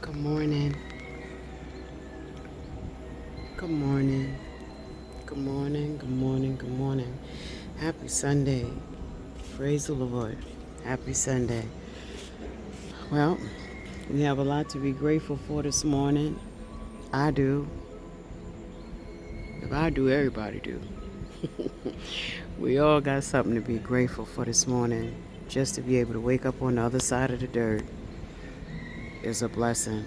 Good morning. Good morning. Good morning. Good morning. Good morning. Happy Sunday. Praise the Lord. Happy Sunday. Well, we have a lot to be grateful for this morning. I do. If I do, everybody do. We all got something to be grateful for this morning. Just to be able to wake up on the other side of the dirt is a blessing.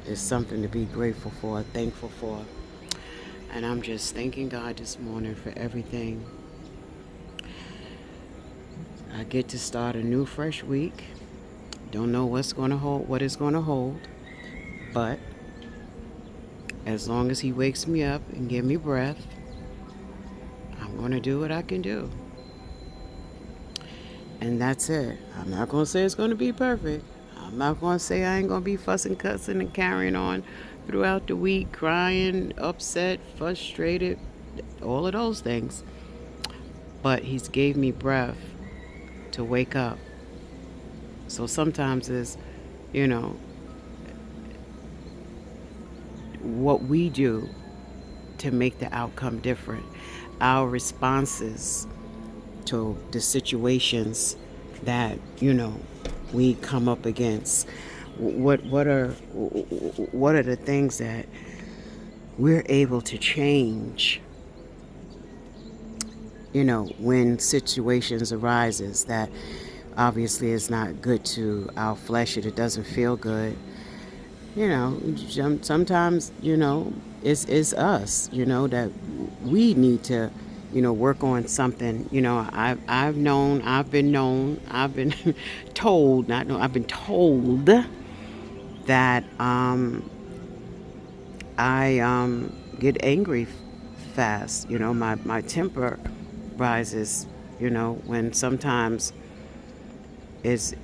It's something to be grateful for, thankful for. And I'm just thanking God this morning for everything. I get to start a new fresh week. Don't know what it's going to hold, but as long as he wakes me up and give me breath, I'm going to do what I can do. And that's it. I'm not going to say it's going to be perfect. I'm not going to say I ain't going to be fussing, cussing, and carrying on throughout the week, crying, upset, frustrated, all of those things. But he's gave me breath to wake up. So sometimes it's, you know, what we do to make the outcome different. Our responses to the situations that, we come up against. What are the things that we're able to change, when situations arises that obviously is not good to our flesh, it doesn't feel good. Sometimes, it's us, that we need to, work on something. I've been told, not know, I've been told that I get angry fast. My temper rises, when sometimes it,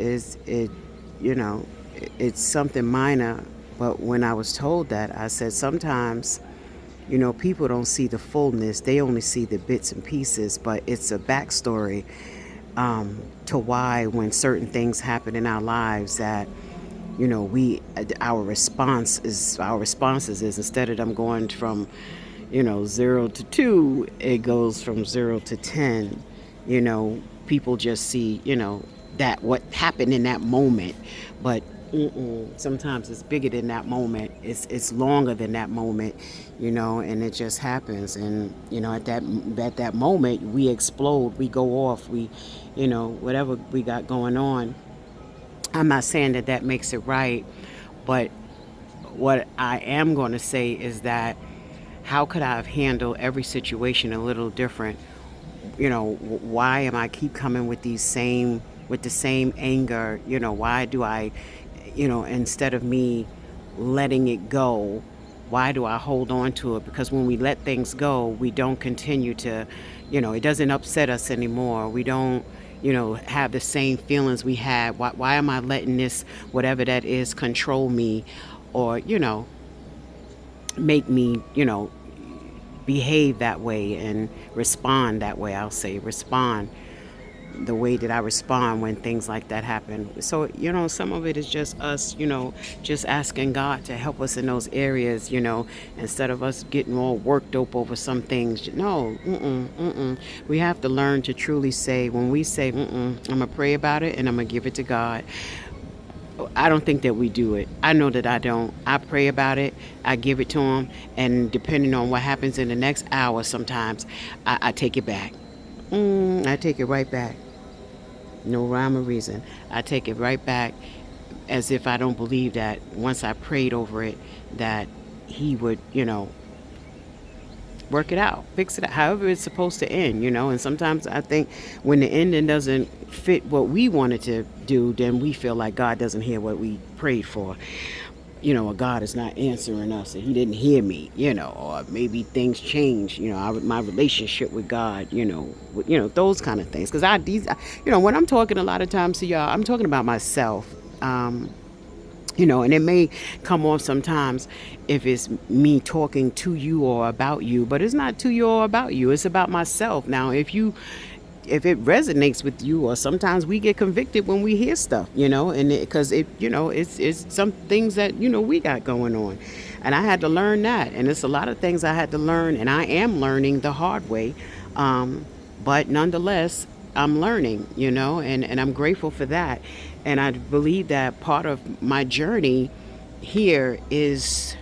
it's something minor. But when I was told that, I said sometimes, people don't see the fullness. They only see the bits and pieces, but it's a backstory to why when certain things happen in our lives that, our responses is instead of them going from, 0 to 2, it goes from 0 to 10. People just see, that what happened in that moment, but sometimes it's bigger than that moment. It's longer than that moment, and it just happens. And at that moment, we explode, we go off, we, whatever we got going on. I'm not saying that makes it right, but what I am going to say is that how could I have handled every situation a little different? Why am I keep coming with the same anger? Why do I, instead of me letting it go, why do I hold on to it? Because when we let things go, we don't continue to, it doesn't upset us anymore. We don't, have the same feelings we had. Why am I letting this, whatever that is, control me, or, make me, behave that way and respond that way? I'll say respond the way that I respond when things like that happen. So, some of it is just us, just asking God to help us in those areas, instead of us getting all worked up over some things. No, we have to learn to truly say, when we say, I'm going to pray about it and I'm going to give it to God. I don't think that we do it. I know that I don't. I pray about it. I give it to him. And depending on what happens in the next hour, sometimes I take it back. I take it right back. No rhyme or reason. I take it right back, as if I don't believe that once I prayed over it, that he would, work it out, fix it out, however it's supposed to end, And sometimes I think when the ending doesn't fit what we wanted to do, then we feel like God doesn't hear what we prayed for. Or God is not answering us and he didn't hear me, or maybe things change, my relationship with God, those kind of things. Because when I'm talking a lot of times to y'all, I'm talking about myself. And it may come off sometimes if it's me talking to you or about you, but it's not to you or about you. It's about myself. Now, if you if it resonates with you, or sometimes we get convicted when we hear stuff, and because it's some things that we got going on, and I had to learn that, and it's a lot of things I had to learn, and I am learning the hard way, but nonetheless, I'm learning, and I'm grateful for that, and I believe that part of my journey here is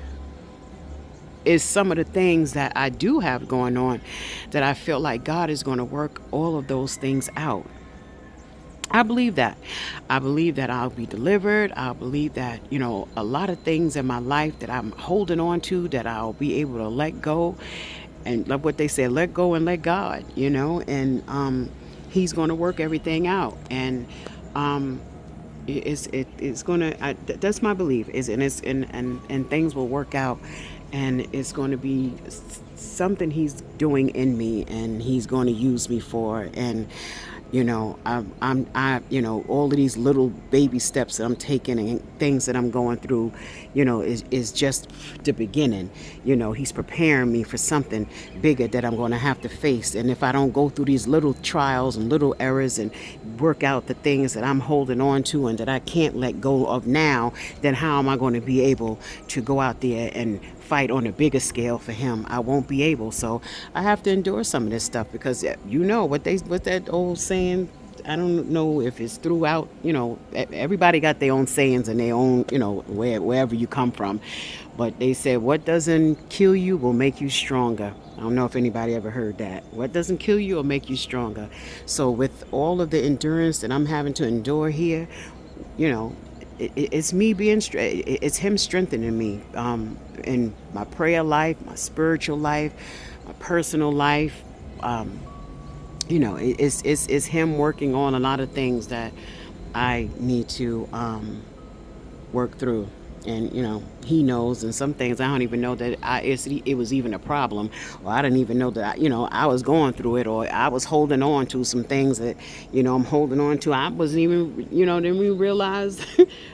some of the things that I do have going on, that I feel like God is going to work all of those things out. I believe that. I believe that I'll be delivered. I believe that, a lot of things in my life that I'm holding on to, that I'll be able to let go. And like what they say, let go and let God, and He's going to work everything out. And it's gonna that's my belief, is and it's and things will work out, and it's going to be something He's doing in me, and He's going to use me for. And all of these little baby steps that I'm taking, and things that I'm going through, is just the beginning. He's preparing me for something bigger that I'm going to have to face. And if I don't go through these little trials and little errors and work out the things that I'm holding on to and that I can't let go of now, then how am I going to be able to go out there and fight on a bigger scale for Him? I won't be able. So I have to endure some of this stuff, because what that old saying. I don't know if it's throughout. Everybody got their own sayings and their own, wherever you come from. But they said, what doesn't kill you will make you stronger. I don't know if anybody ever heard that. What doesn't kill you will make you stronger. So with all of the endurance that I'm having to endure here, it's me it's Him strengthening me, in my prayer life, my spiritual life, my personal life. It's Him working on a lot of things that I need to work through. And He knows, and some things I don't even know that it was even a problem, or I didn't even know that I was going through it, or I was holding on to some things that I'm holding on to. I wasn't even didn't even realize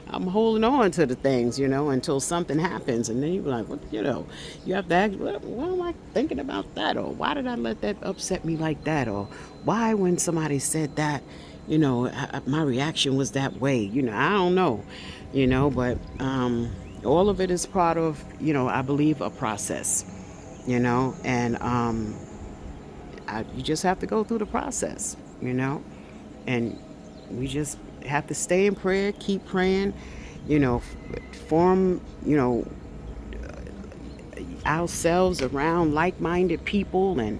I'm holding on to the things until something happens, and then you're like, what, you have to ask, what am I thinking about that, or why did I let that upset me like that, or why, when somebody said that, my reaction was that way. I don't know, but all of it is part of, I believe, a process, and you just have to go through the process, and we just have to stay in prayer, keep praying, form, ourselves around like-minded people, and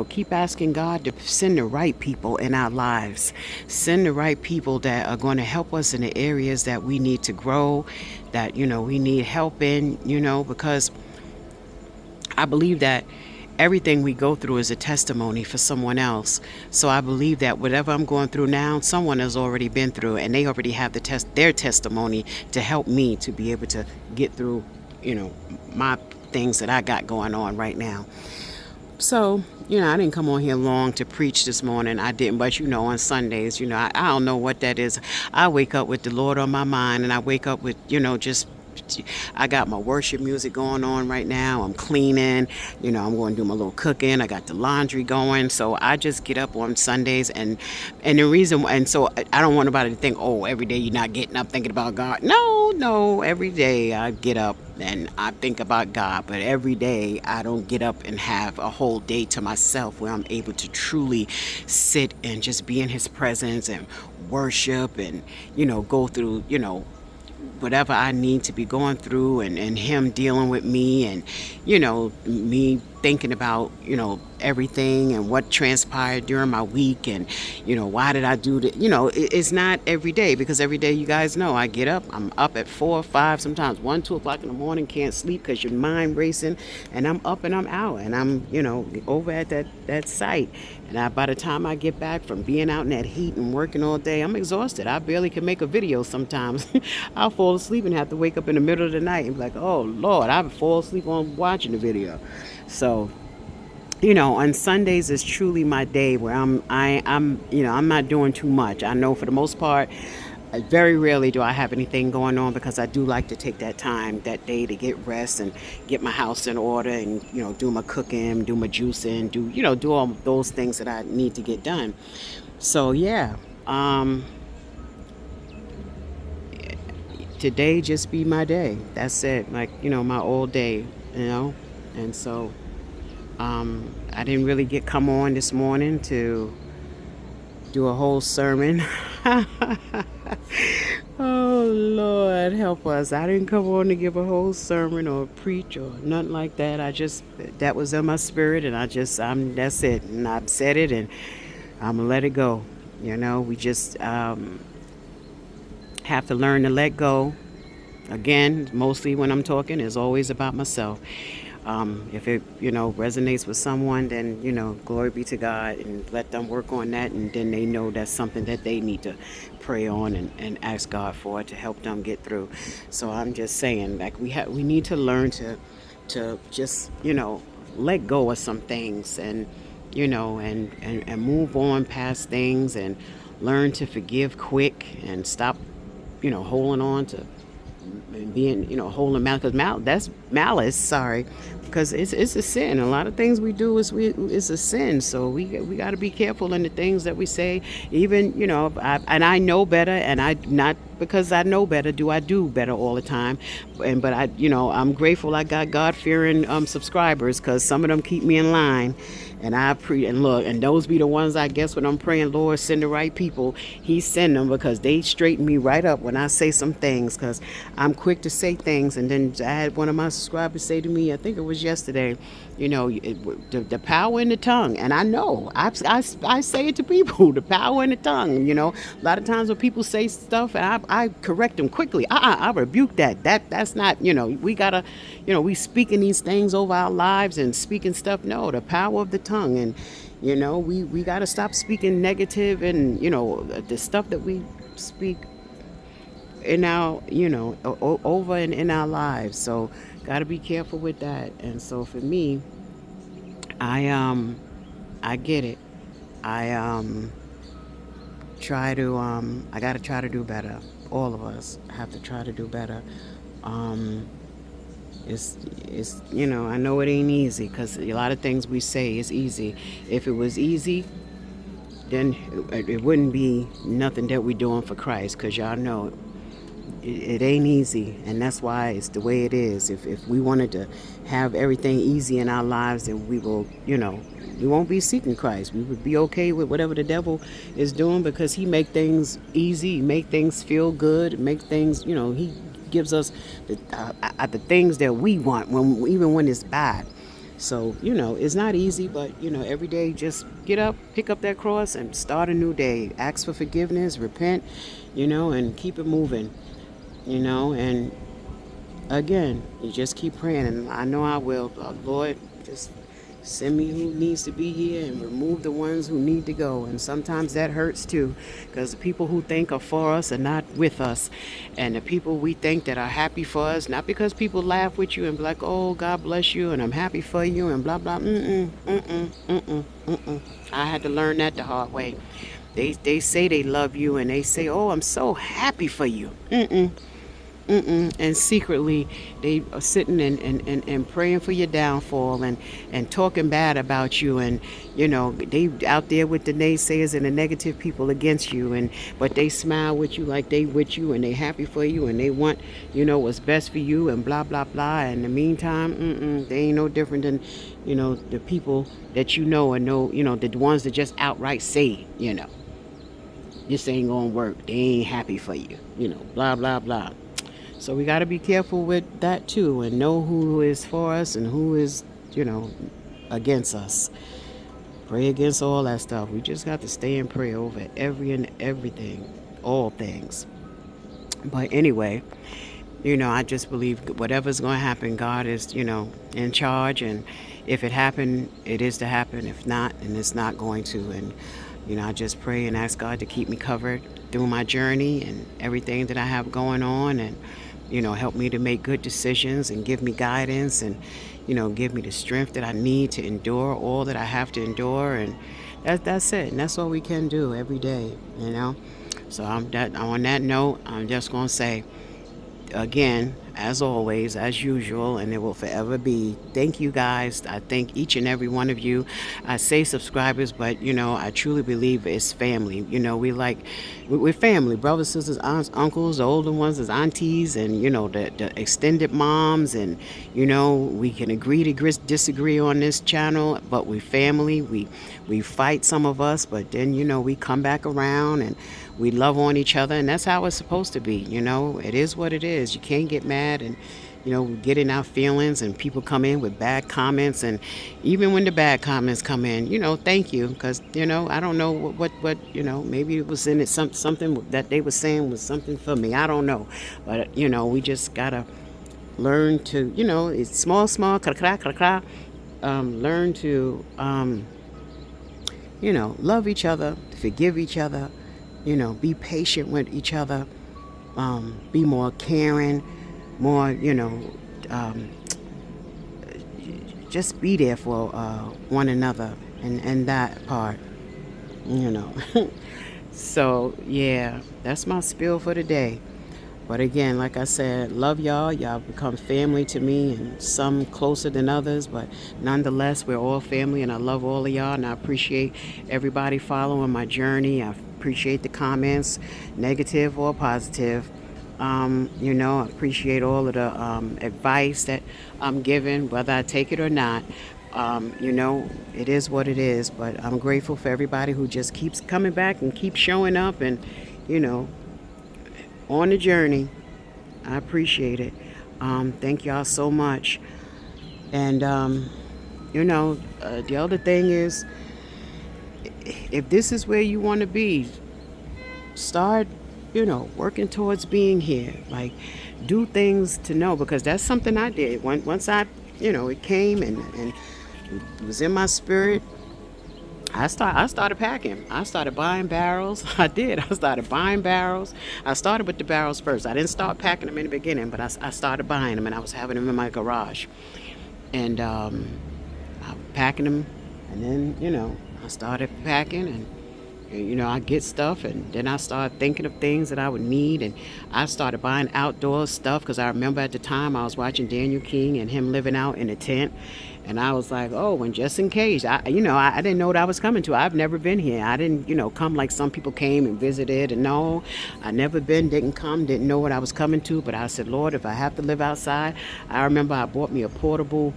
keep asking God to send the right people in our lives. Send the right people that are going to help us in the areas that we need to grow, that, we need help in, because I believe that everything we go through is a testimony for someone else. So I believe that whatever I'm going through now, someone has already been through, and they already have their testimony to help me to be able to get through, my things that I got going on right now. So, I didn't come on here long to preach this morning. I didn't, but on Sundays, I don't know what that is. I wake up with the Lord on my mind, and I wake up with, just I got my worship music going on right now. I'm cleaning, I'm going to do my little cooking. I got the laundry going. So I just get up on Sundays, and the reason, and so I don't want anybody to think, oh, every day you're not getting up thinking about God. No, every day I get up and I think about God, but every day I don't get up and have a whole day to myself where I'm able to truly sit and just be in His presence and worship and, go through, whatever I need to be going through, and Him dealing with me, and me thinking about everything and what transpired during my week, and why did I do that. It's not every day, because every day, you guys know, I get up, I'm up at 4 or 5, sometimes 1, 2 o'clock in the morning, can't sleep because your mind racing, and I'm up and I'm out, and I'm over at that site, and by the time I get back from being out in that heat and working all day, I'm exhausted. I barely can make a video sometimes. I'll fall asleep and have to wake up in the middle of the night and be like, oh Lord, I fall asleep on watching the video. So on Sundays is truly my day where I'm not doing too much. I know for the most part, Very rarely do I have anything going on because I do like to take that time that day to get rest and get my house in order and do my cooking, do my juicing, do all those things that I need to get done. So yeah, um, today just be my day. That's it. Like my all day. You know, and so I didn't really come on this morning to do a whole sermon. Oh Lord, help us. I didn't come on to give a whole sermon or preach or nothing like that. I just that was in my spirit and I'm that's it. And I've said it and I'm gonna let it go. We just have to learn to let go. Again, mostly when I'm talking is always about myself. If it resonates with someone, then glory be to God, and let them work on that, and then they know that's something that they need to pray on and ask God for to help them get through. So I'm just saying, like we need to learn to just let go of some things, and and move on past things, and learn to forgive quick, and stop holding on to and being holding malice, because that's malice, sorry, because it's a sin. A lot of things we do is a sin, so we got to be careful in the things that we say. Even and I know better, and I not because I know better do I do better all the time. But I'm grateful I got God-fearing subscribers, because some of them keep me in line. And and look, and those be the ones, I guess, when I'm praying, Lord, send the right people. He send them, because they straighten me right up when I say some things, because I'm quick to say things. And then I had one of my subscribers say to me, I think it was yesterday, the power in the tongue. And I know, I say it to people, the power in the tongue. A lot of times when people say stuff, and I correct them quickly. I rebuke that. That's not, we gotta, we speaking these things over our lives and speaking stuff. No, the power of the tongue. And we got to stop speaking negative, and the stuff that we speak in our over and in our lives. So got to be careful with that. And so for me, I get it. I try to I got to try to do better. All of us have to try to do better. um it's I know it ain't easy, because a lot of things we say is easy. If it was easy, then it wouldn't be nothing that we're doing for Christ, because y'all know it ain't easy, and that's why it's the way it is. If we wanted to have everything easy in our lives, then we will, we won't be seeking Christ. We would be okay with whatever the devil is doing, because he make things easy, he make things feel good, make things, he gives us the things that we want, even when it's bad. So it's not easy, but every day just get up, pick up that cross, and start a new day. Ask for forgiveness, repent, and keep it moving. And again, you just keep praying, and I know I will. Lord, just send me who needs to be here, and remove the ones who need to go. And sometimes that hurts too, because the people who think are for us are not with us. And the people we think that are happy for us, not because people laugh with you and be like, oh, God bless you, and I'm happy for you, and blah, blah, I had to learn that the hard way. They say they love you, and they say, oh, I'm so happy for you. And secretly they are sitting and praying for your downfall, and talking bad about you, and they out there with the naysayers and the negative people against you, and but they smile with you like they with you, and they happy for you, and they want what's best for you, and blah blah blah. In the meantime, they ain't no different than the people that and the ones that just outright say this ain't gonna work, they ain't happy for you, blah blah blah. So we got to be careful with that too, and know who is for us and who is, against us. Pray against all that stuff. We just got to stay in prayer over every and everything, all things. But anyway, I just believe whatever's going to happen, God is, in charge. And if it happened, it is to happen. If not, then it's not going to. And, I just pray and ask God to keep me covered through my journey and everything that I have going on. And, help me to make good decisions, and give me guidance, and, give me the strength that I need to endure all that I have to endure. And that's it. And that's all we can do every day. So on that note, I'm just going to say, again, as always, as usual, and it will forever be, thank you guys. I thank each and every one of you. I say subscribers, but I truly believe it's family. We're family, brothers, sisters, aunts, uncles, the older ones is aunties, and the extended moms, and we can agree to disagree on this channel, but we family. We fight, some of us, but then we come back around and we love on each other, and that's how it's supposed to be. It is what it is. You can't get mad and we get in our feelings, and people come in with bad comments, and even when the bad comments come in, thank you, because I don't know what maybe it was in it something that they were saying was something for me. I don't know, but we just gotta learn to it's small, learn to love each other, forgive each other, be patient with each other, be more caring, more, just be there for one another, and that part, you know. So, yeah, that's my spiel for today. But again, like I said, love y'all. Y'all become family to me, and some closer than others. But nonetheless, we're all family, and I love all of y'all. And I appreciate everybody following my journey. I appreciate the comments, negative or positive. I appreciate all of the advice that I'm giving, whether I take it or not. It is what it is. But I'm grateful for everybody who just keeps coming back and keeps showing up, and, on the journey. I appreciate it. Thank y'all so much. And the other thing is, if this is where you want to be, start working towards being here. Like, do things to know, because that's something I did. Once I it came and it was in my spirit. I started packing. I started buying barrels. I did. I started buying barrels. I started with the barrels first. I didn't start packing them in the beginning, but I started buying them, and I was having them in my garage. And I was packing them, and then, I started packing, and I get stuff, and then I started thinking of things that I would need, and I started buying outdoor stuff, because I remember at the time I was watching Daniel King and him living out in a tent, and I was like, oh, and just in case, I didn't know what I was coming to. I've never been here. I didn't, come like some people came and visited, and no, I never been, didn't come, didn't know what I was coming to, but I said, Lord, if I have to live outside. I remember I bought me a portable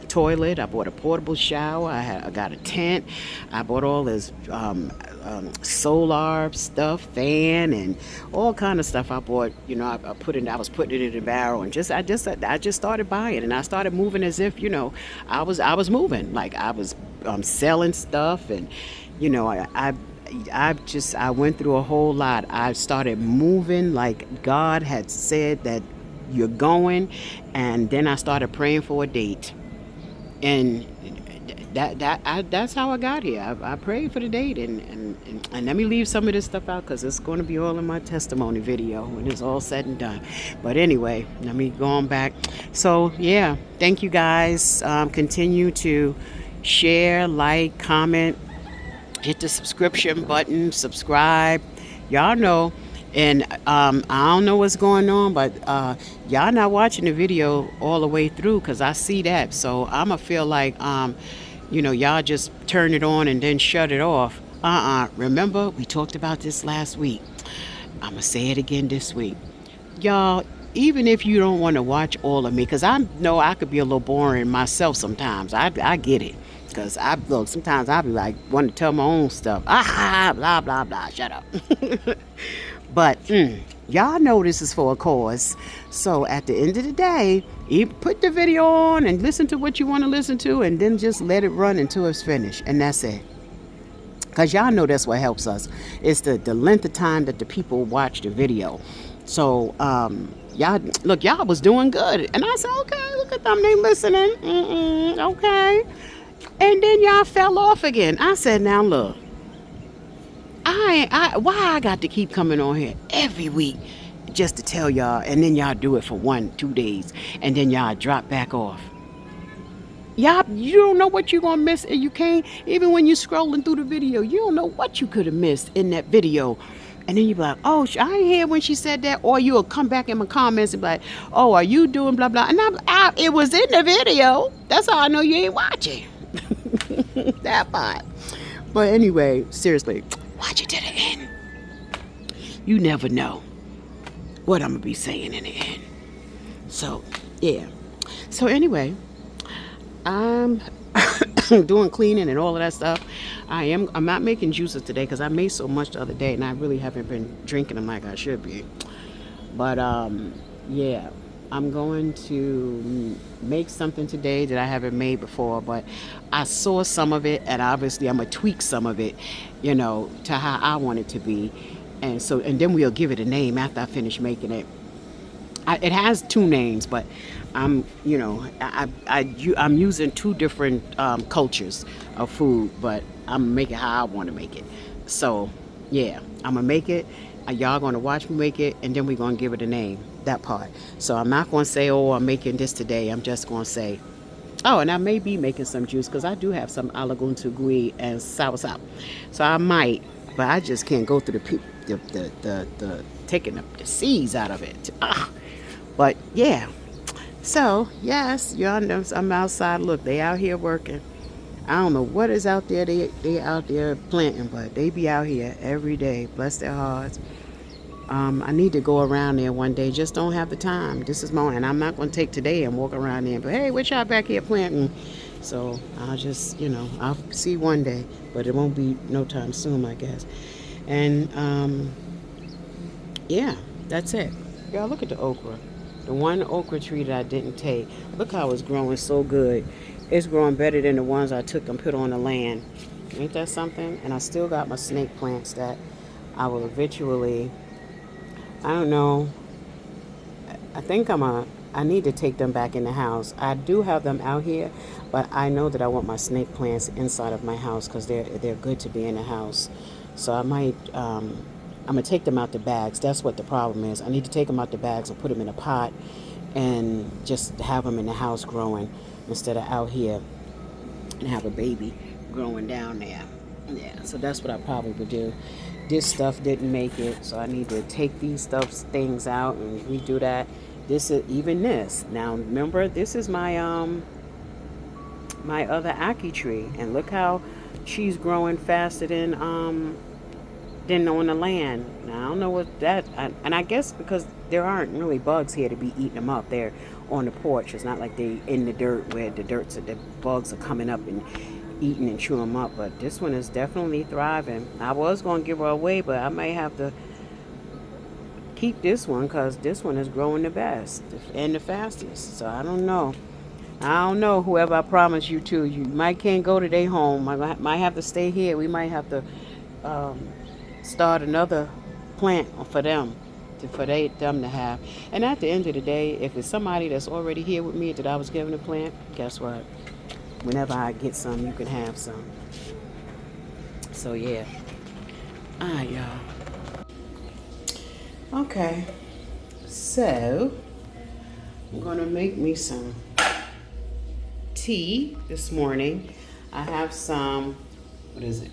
toilet. I bought a portable shower. I got a tent. I bought all this solar stuff, fan, and all kind of stuff. I bought. I was putting it in a barrel, and I just started buying, and I started moving as if I was moving, like I was selling stuff, and I went through a whole lot. I started moving like God had said that you're going, and then I started praying for a date. And that's how I got here. I prayed for the date, and let me leave some of this stuff out, because it's going to be all in my testimony video when it's all said and done. But anyway, let me go on back. So yeah, thank you guys. Continue to share, like, comment, hit the subscription button, subscribe. Y'all know. And I don't know what's going on, but y'all not watching the video all the way through, because I see that. So I'm going to feel like, y'all just turn it on and then shut it off. Remember, we talked about this last week. I'm going to say it again this week. Y'all, even if you don't want to watch all of me, because I know I could be a little boring myself sometimes. I get it. Because sometimes I be like, want to tell my own stuff. Blah, blah, blah. Shut up. But y'all know this is for a cause. So at the end of the day, you put the video on and listen to what you want to listen to, and then just let it run until it's finished. And that's it. Because y'all know that's what helps us. It's the length of time that the people watch the video. So y'all was doing good. And I said, okay, look at them, they listening. Okay. And then y'all fell off again. I said, now look. Why I got to keep coming on here every week just to tell y'all, and then y'all do it for 1-2 days, and then y'all drop back off. Y'all, you don't know what you're gonna miss, and you can't. Even when you're scrolling through the video, you don't know what you could have missed in that video. And then you be like, oh, I ain't hear when she said that. Or you'll come back in my comments and be like, oh, are you doing blah blah? And it was in the video. That's how I know you ain't watching. That part. But anyway, seriously, watch it to the end. You never know what I'm gonna be saying in the end. So yeah. So anyway, I'm doing cleaning and all of that stuff. I'm not making juices today because I made so much the other day and I really haven't been drinking them like I should be. But yeah, I'm going to make something today that I haven't made before, but I saw some of it and obviously I'm gonna tweak some of it, to how I want it to be. And then we'll give it a name after I finish making it. It has two names, but I'm using two different cultures of food, but I'm making how I want to make it. So yeah, I'm gonna make it. Y'all gonna watch me make it, and then we're gonna give it a name. That part. So I'm not gonna say, oh, I'm making this today. I'm just gonna say, oh, and I may be making some juice because I do have some alaguntugui and soursop. So I might, but I just can't go through the taking the seeds out of it. Ugh. But yeah, so yes, y'all know I'm outside. Look, they out here working. I don't know what is out there. They out there planting, but they be out here every day. Bless their hearts. I need to go around there one day. Just don't have the time. This is my, and I'm not going to take today and walk around there. But hey, what y'all back here planting? So I'll just, I'll see one day, but it won't be no time soon, I guess. And yeah, that's it. Y'all look at the okra. The one okra tree that I didn't take. Look how it's growing so good. It's growing better than the ones I took and put on the land. Ain't that something? And I still got my snake plants that I will eventually, I don't know, I think I need to take them back in the house. I do have them out here, but I know that I want my snake plants inside of my house because they're good to be in the house. So I might, I'm going to take them out the bags. That's what the problem is. I need to take them out the bags and put them in a pot and just have them in the house growing instead of out here and have a baby growing down there. Yeah, so that's what I probably would do. This stuff didn't make it, so I need to take these things out and redo that. This is even this. Now remember, this is my my other ackee tree, and look how she's growing faster than on the land. Now I don't know what that, and I guess because there aren't really bugs here to be eating them up. They're on the porch. It's not like they in the dirt where the bugs are coming up and eating and chewing them up. But this one is definitely thriving. I was going to give her away, but I may have to keep this one because this one is growing the best and the fastest. So I don't know. Whoever I promised you to, you might can't go to their home. I might have to stay here. We might have to start another plant for them to have. And at the end of the day, if it's somebody that's already here with me that I was giving a plant, guess what? Whenever I get some, you can have some. So yeah. Alright, y'all. Okay. So I'm gonna make me some tea this morning. I have some, what is it?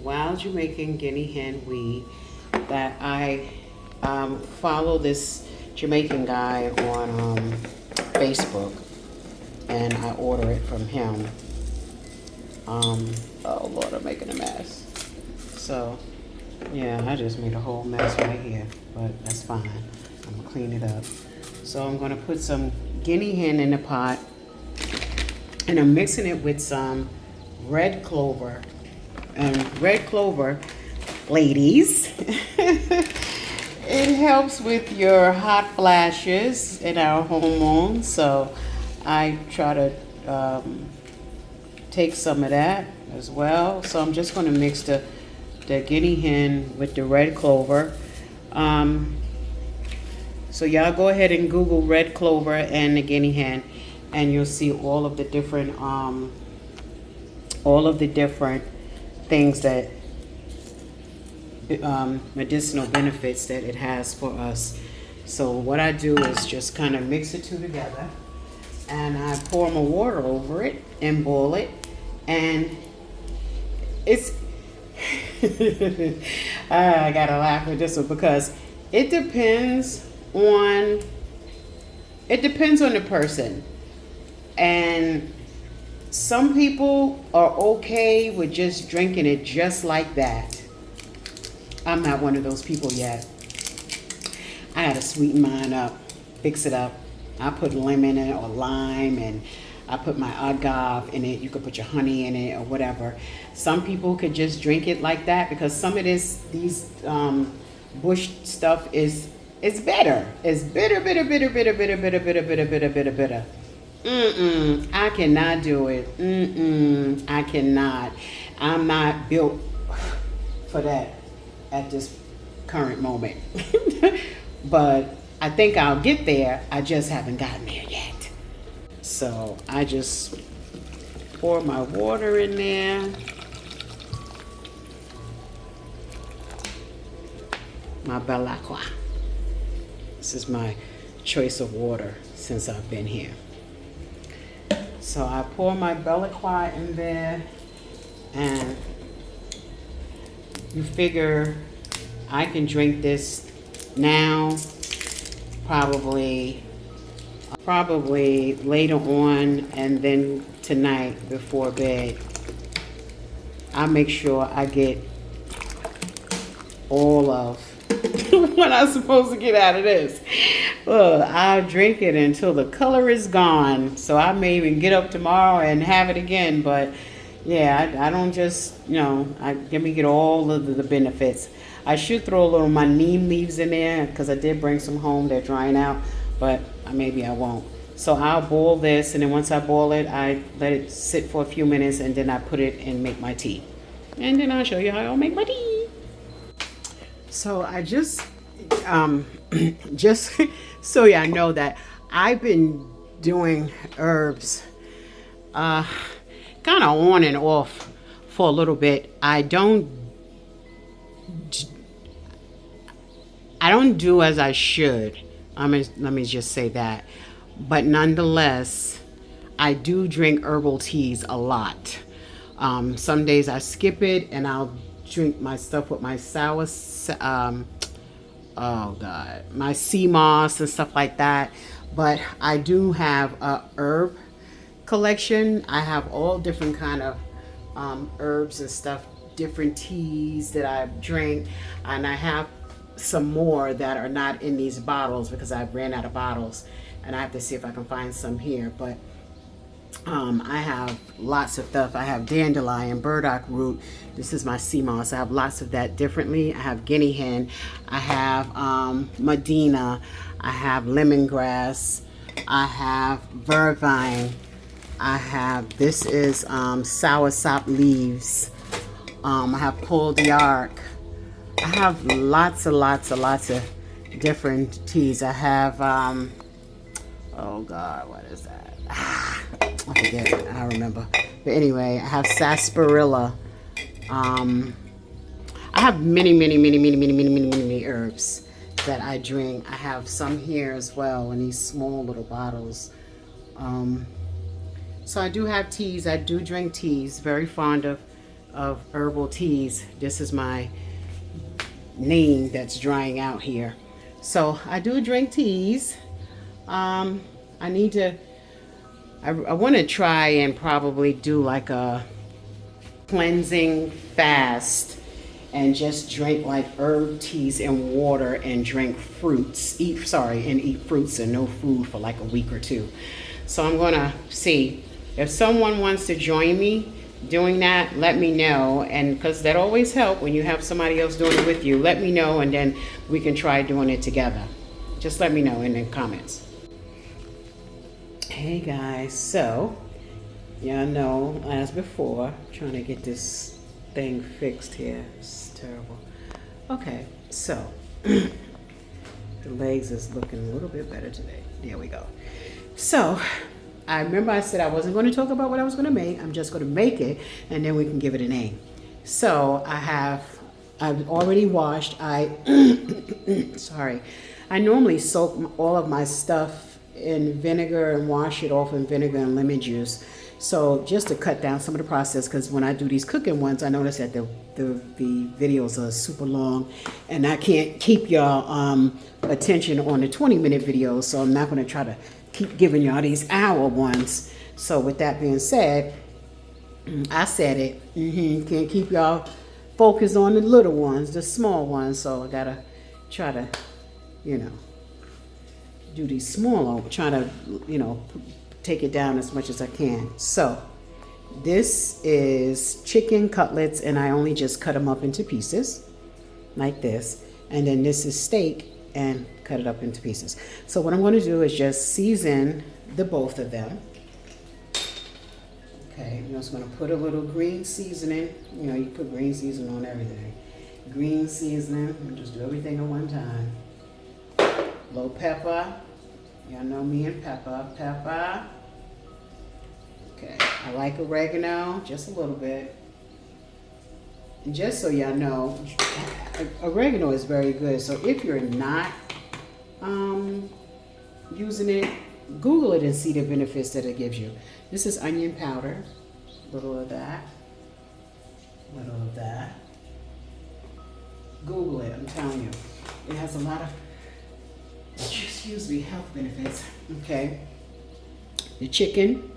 Wild Jamaican Guinea hen weed that I follow this Jamaican guy on Facebook, and I order it from him. Oh Lord, I'm making a mess. So yeah, I just made a whole mess right here, but that's fine. I'm gonna clean it up. So I'm gonna put some guinea hen in the pot, and I'm mixing it with some red clover. And red clover, ladies, it helps with your hot flashes and our hormones. So I try to take some of that as well. So I'm just going to mix the guinea hen with the red clover. So y'all go ahead and Google red clover and the guinea hen, and you'll see all of the different things that medicinal benefits that it has for us. So what I do is just kind of mix the two together. and I pour my water over it and boil it, and it's I gotta laugh at this one because it depends on the person, and some people are okay with just drinking it just like that. I'm not one of those people yet. I gotta sweeten mine up, fix it up. I put lemon in it or lime, and I put my agave in it. You could put your honey in it or whatever. Some people could just drink it like that because some of these bush stuff is it's bitter. It's bitter. I cannot do it. I cannot. I'm not built for that at this current moment. But I think I'll get there. I just haven't gotten there yet. So I just pour my water in there. My Belacqua. This is my choice of water since I've been here. So I pour my Belacqua in there, and you figure I can drink this now, probably later on, and then tonight before bed. I'll make sure I get all of what I'm supposed to get out of this. I'll drink it until the color is gone. So I may even get up tomorrow and have it again. But yeah, I don't just, let me get all of the benefits. I should throw a little my neem leaves in there because I did bring some home. They're drying out, but maybe I won't. So I'll boil this, and then once I boil it, I let it sit for a few minutes, and then I put it and make my tea. And then I'll show you how I'll make my tea. So I just so yeah, I know that I've been doing herbs kind of on and off for a little bit. I don't do as I should. Let me just say that. But nonetheless, I do drink herbal teas a lot. Some days I skip it and I'll drink my stuff with my my sea moss and stuff like that. But I do have a herb collection. I have all different kind of herbs and stuff, different teas that I drink, and I have some more that are not in these bottles because I ran out of bottles, and I have to see if I can find some here. But I have lots of stuff. I have dandelion, burdock root. This is my sea moss. I have lots of that differently. I have guinea hen. I have Medina. I have lemongrass. I have vervine. I have, this is soursop leaves. I have Paul d'Arc. I have lots of different teas. I have, oh God, what is that? I forget. I remember. But anyway, I have sarsaparilla. I have many herbs that I drink. I have some here as well in these small little bottles. So I do have teas. I do drink teas. Very fond of herbal teas. This is my name that's drying out here. So I do drink teas. I want to try and probably do like a cleansing fast and just drink like herb teas and water and drink fruits. Eat fruits and no food for like a week or two. So I'm going to see if someone wants to join me doing that. Let me know, and because that always helps when you have somebody else doing it with you. Let me know, and then we can try doing it together. Just let me know in the comments. Hey guys, so y'all know as before, trying to get this thing fixed here. It's terrible. Okay, so the legs is looking a little bit better today. There we go. So I remember I said I wasn't going to talk about what I was going to make. I'm just going to make it, and then we can give it a name. So I've already washed. Sorry. I normally soak all of my stuff in vinegar and wash it off in vinegar and lemon juice. So just to cut down some of the process, because when I do these cooking ones, I notice that the videos are super long, and I can't keep y'all attention on the 20-minute videos, so I'm not going to try to keep giving y'all these hour ones. So with that being said, I said it. Can't keep y'all focused on the little ones, the small ones. So I gotta try to, do these smaller. Try to, take it down as much as I can. So this is chicken cutlets, and I only just cut them up into pieces like this. And then this is steak, and cut it up into pieces. So what I'm going to do is just season the both of them. Okay, I'm just going to put a little green seasoning. You put green seasoning on everything. Green seasoning, and just do everything at one time. Low pepper. Y'all know me and pepper. Pepper. Okay, I like oregano, just a little bit. And just so y'all know, oregano is very good. So if you're not using it, Google it and see the benefits that it gives you. This is onion powder, a little of that, little of that. Google it, I'm telling you. It has a lot of, health benefits. Okay. The chicken.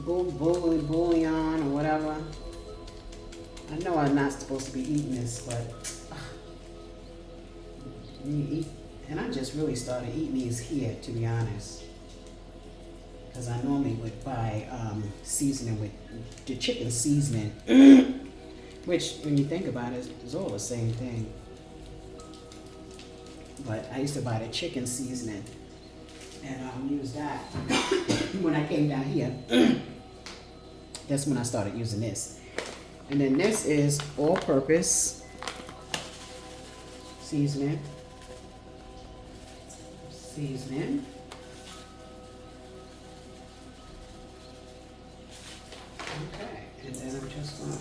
Bouillon or whatever. I know I'm not supposed to be eating this, but and I just really started eating these here, to be honest, because I normally would buy seasoning with the chicken seasoning, which when you think about it, it's all the same thing. But I used to buy the chicken seasoning and use that when I came down here. That's when I started using this. And then this is all-purpose seasoning. Okay, and then I'm just gonna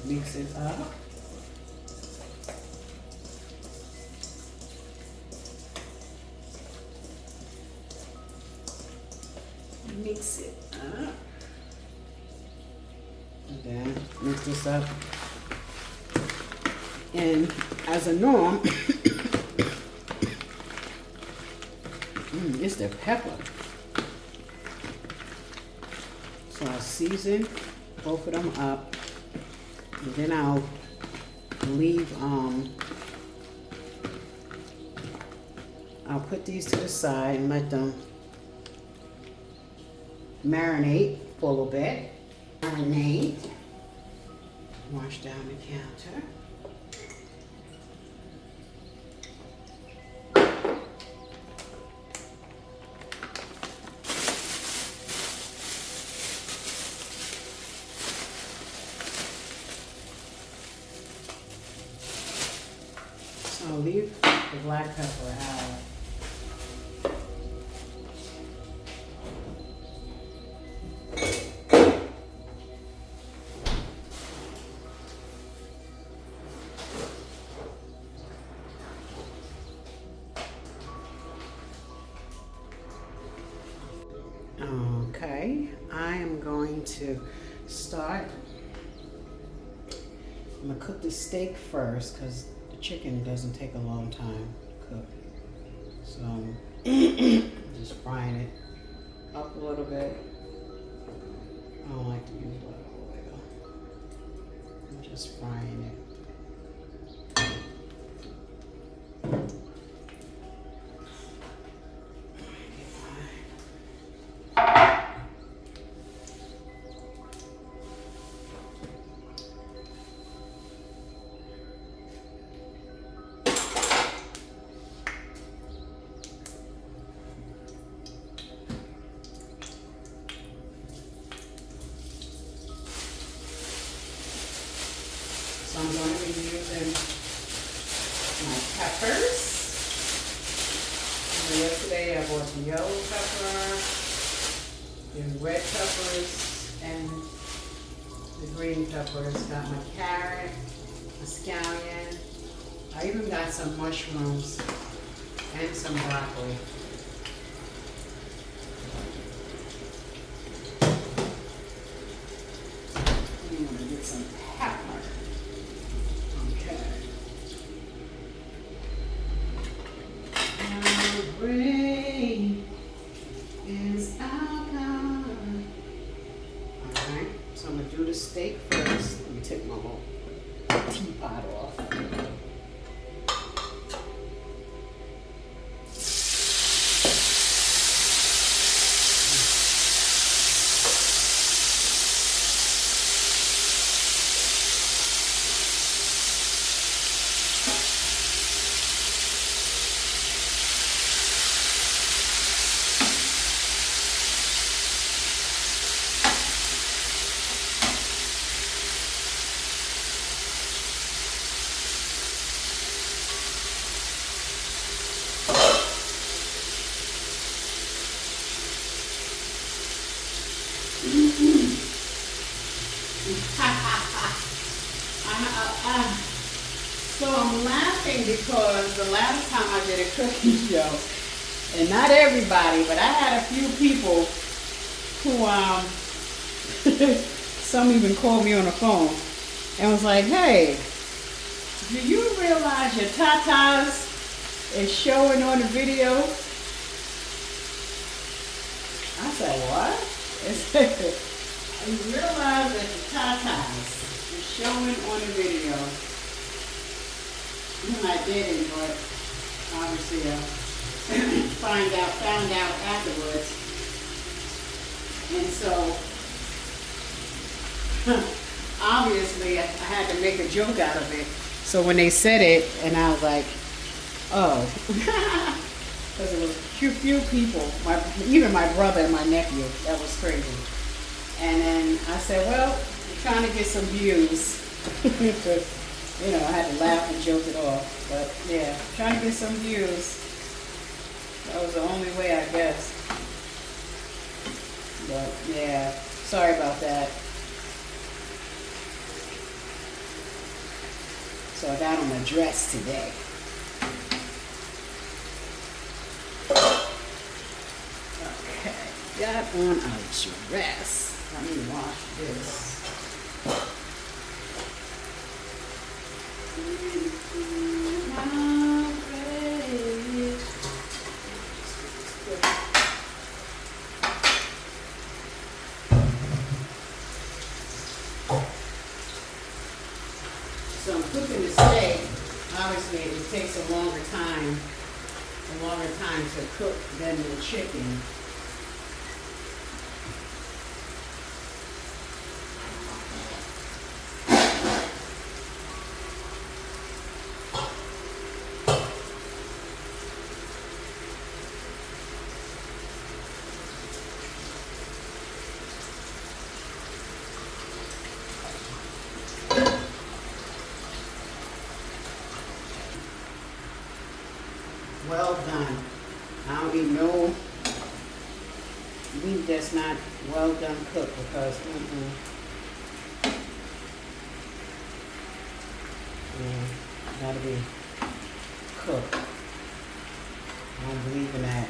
mix it up. Mix it up. And then mix this up. And as a norm, it's the pepper. So I'll season both of them up. And then I'll leave, I'll put these to the side and let them marinate for a little bit. Marinate. Wash down the counter. So I'll leave the black pepper out. Okay, I am going to start. I'm gonna cook the steak first because the chicken doesn't take a long time to cook. So I'm just frying it up a little bit. I don't like to use a lot of oil. I'm just frying it. So I'm going to be using my peppers. Yesterday I bought the yellow pepper, the red peppers, and the green peppers. Got my carrot, my scallion. I even got some mushrooms and some broccoli. I'm gonna get some pepper. Okay. Our brain is our God. Alright, so I'm gonna do the steak first. Let me take my whole teapot off. So I'm laughing because the last time I did a cooking show, and not everybody, but I had a few people who, some even called me on the phone and was like, hey, do you realize your tatas is showing on the video? I said, what? It said, you realize that the tatas is showing on the video. And I didn't, but obviously I found out afterwards. And so, obviously I had to make a joke out of it. So when they said it, and I was like, oh. Because it was few people, even my brother and my nephew, that was crazy. And then I said, well, I'm trying to get some views. You know, I had to laugh and joke it off. But yeah, trying to get some views. That was the only way, I guess. But yeah, sorry about that. So I got on my dress today. Okay, got on a dress. Let me wash this. So I'm cooking the steak. Obviously, it takes a longer time to cook than the chicken. Well done. I don't eat no meat that's not well done cooked because yeah, gotta be cooked. I don't believe in that.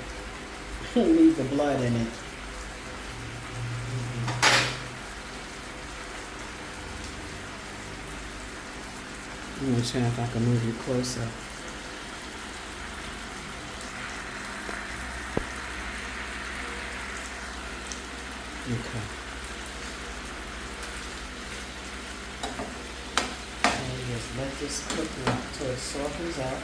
Leave the blood in it. I'm gonna try if I can move you closer. Okay. And just let this cook until it softens up.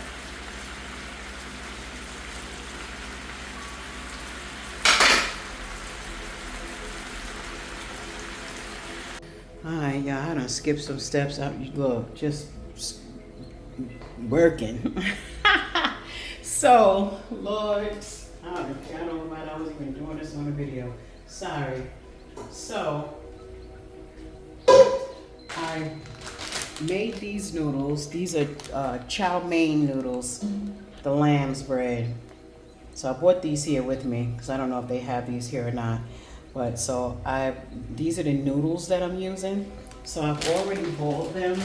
Alright, y'all, I done skipped some steps out. Look, just working. So, Lord, I don't know why I was even doing this on the video. Sorry. So, I made these noodles. These are chow mein noodles, the lamb's bread. So I brought these here with me because I don't know if they have these here or not. But so these are the noodles that I'm using. So I've already boiled them.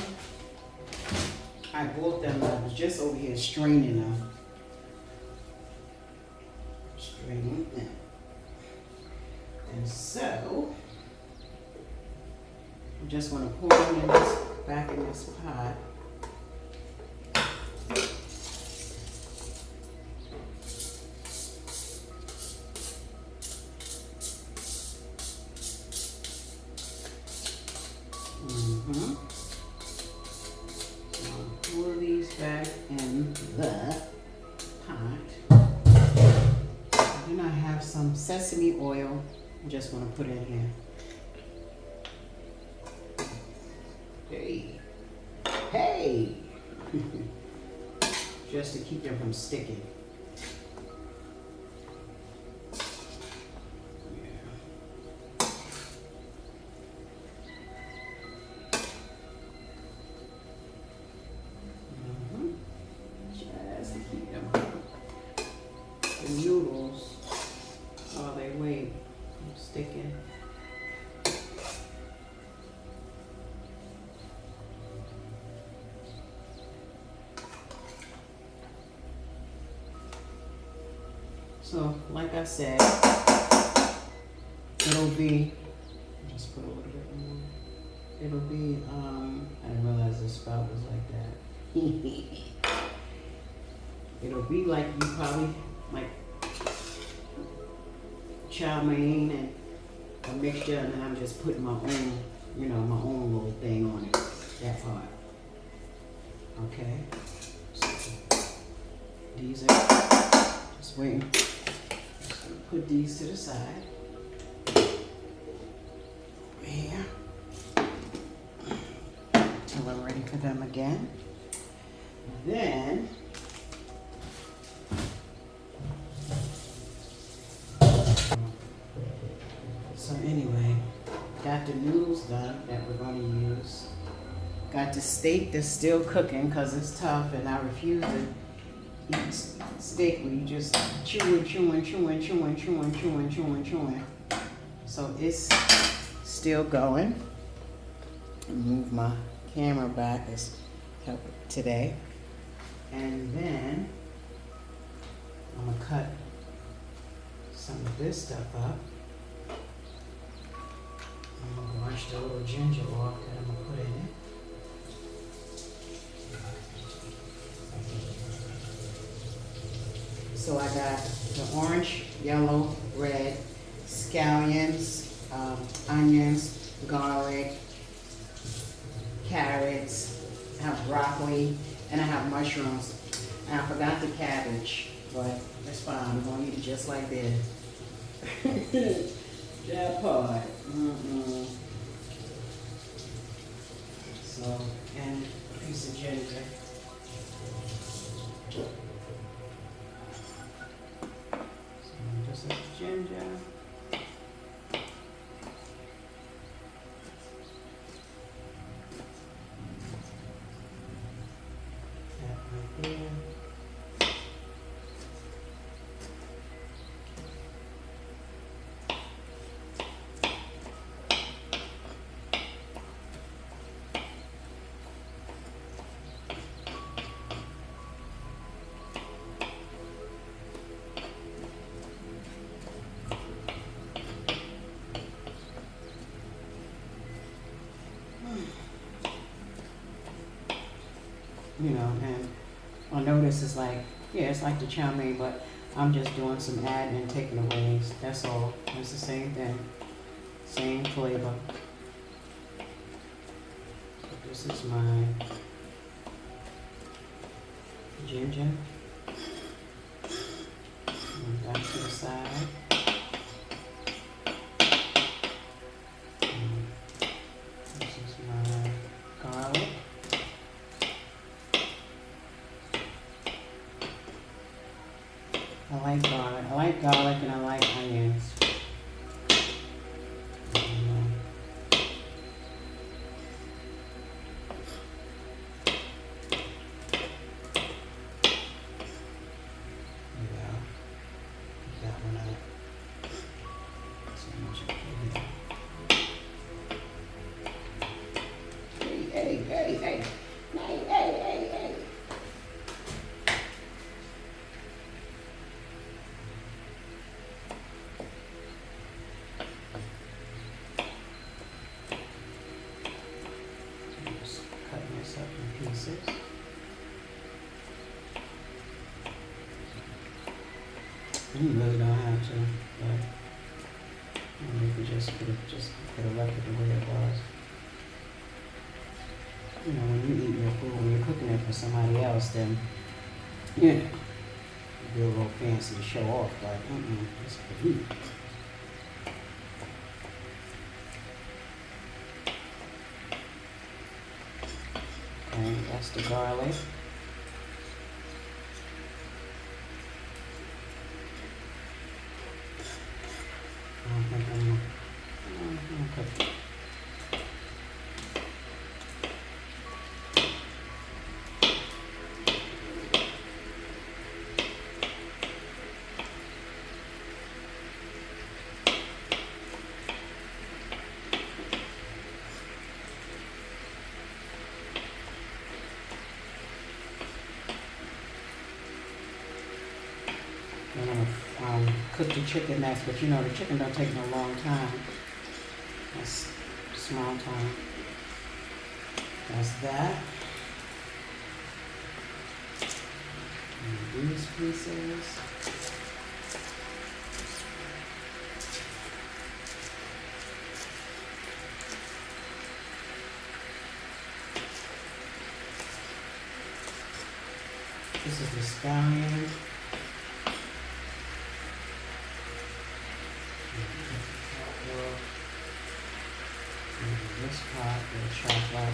I boiled them. I was just over here straining them. Straining them. And so I'm just going to pour them in this, back in this pot. Pour these back in the pot. Then I have some sesame oil. I just want to put in here. Hey, hey, just to keep them from sticking. Just to keep them, the noodles, while they wait, from sticking. So, like I said, it'll be, just put a little bit more. It'll be, I didn't realize the spout was like that. It'll be like you probably, like chow mein and a mixture, and then I'm just putting my own, you know, my own little thing on it, that part. Okay. So, these are, just waiting. Put these to the side. Here. Till I'm ready for them again. Then so anyway, got the noodles done that we're going to use. Got the steak that's still cooking because it's tough, and I refuse to eat steak where you just chewing. So it's still going. Move my camera back as help today. And then I'm gonna cut some of this stuff up. I'm gonna wash the little ginger off that I'm gonna put in it. So I got the orange, yellow, red, scallions, onions, garlic, carrots, I have broccoli, and I have mushrooms. And I forgot the cabbage, but that's fine. I'm going to eat it just like this. That part. So, and a piece of ginger. Just a ginger. That right there. You know, and I know this is like, yeah, it's like the chow mein, but I'm just doing some adding and taking away. That's all. It's the same thing. Same flavor. This is my ginger. And back to the side. This is my garlic. I like garlic. I like garlic and I like onions. pieces. You really don't have to, but you could just could have left it the way it was. You know, when you eat your food, when you're cooking it for somebody else, then you know, be a little fancy to show off, but it's for you. Okay, that's the garlic. I don't think I'm gonna cook it. I'm gonna cook the chicken next, but you know the chicken don't take no long time. That's small time. That's that. And these pieces. This is the scallion. This pot will chop up.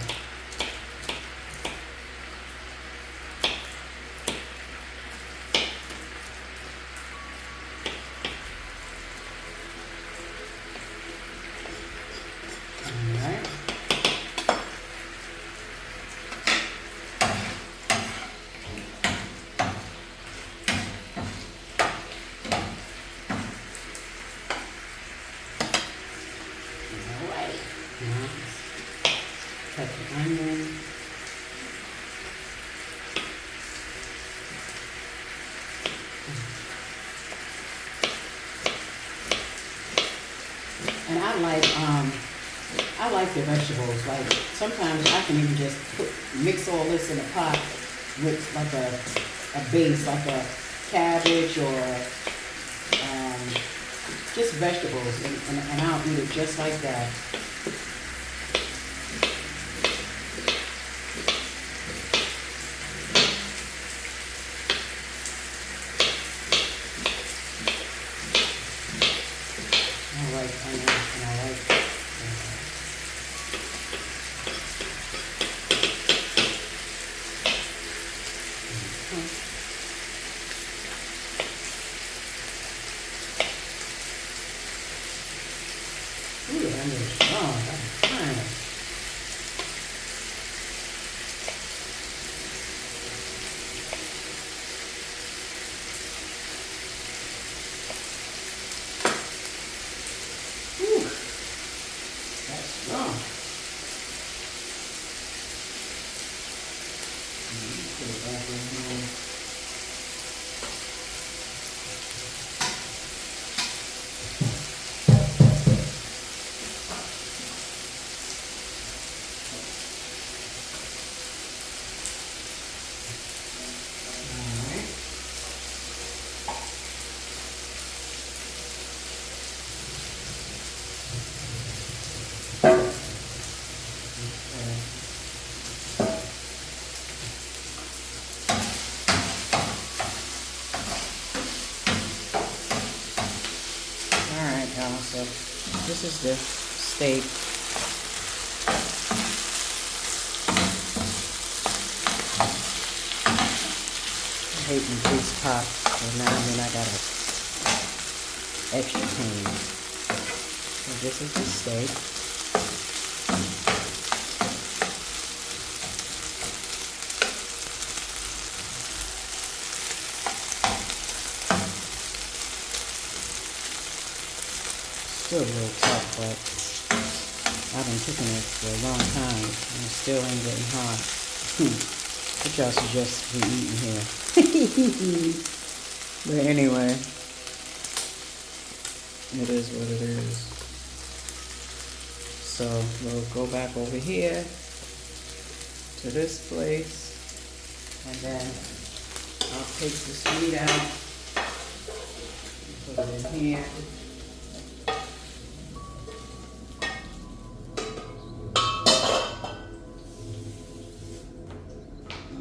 Alright. Cut the onion. And I like the vegetables. Like sometimes I can even just mix all this in a pot with like a base, like a cabbage or just vegetables, and I'll eat it just like that. I like onions and I like ooh, the onion is strong. That's fine. Ooh, that's strong. Put it back in here. Alright, y'all, so this is the steak. I hate when grease pop, so now I got a extra pan. So this is the steak. Still a little tough, but I've been cooking it for a long time and it still ain't getting hot. What y'all suggest we eating here? But anyway, it is what it is. So we'll go back over here to this place. And then I'll take this meat out, put it in here.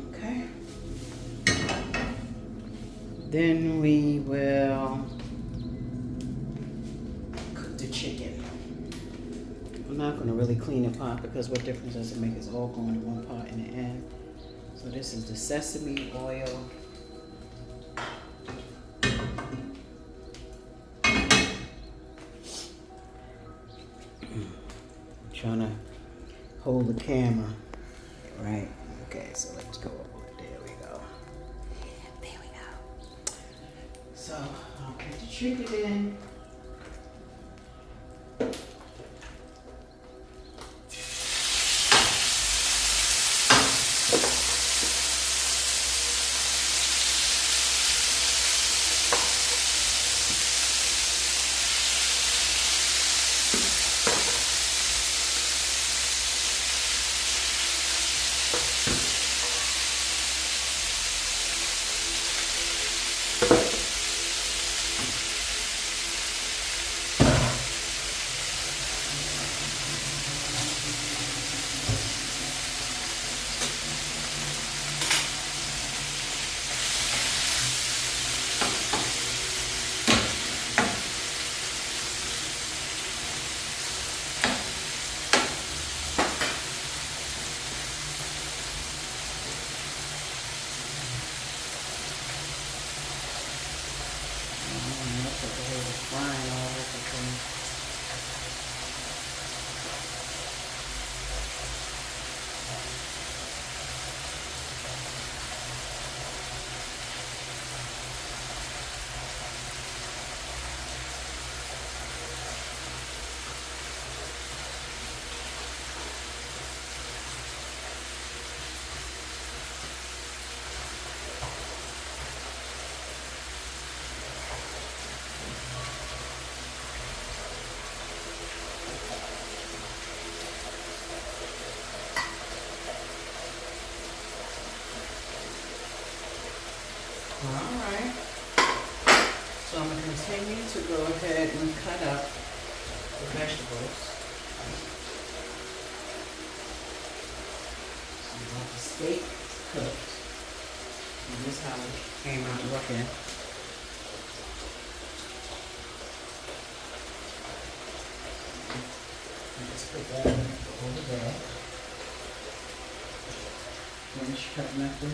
Okay. Then we will cook the chicken. I'm not going to really clean the pot because what difference does it make? It's all going in one pot in the end. So this is the sesame oil. I'm trying to hold the camera, right? Okay, so let's go over. There we go. There we go. So I'll put the chicken in. Alright, so I'm going to continue to go ahead and cut up the vegetables. So I want the steak cooked. And this is how it came out looking. And just put that over there. Finish cutting up the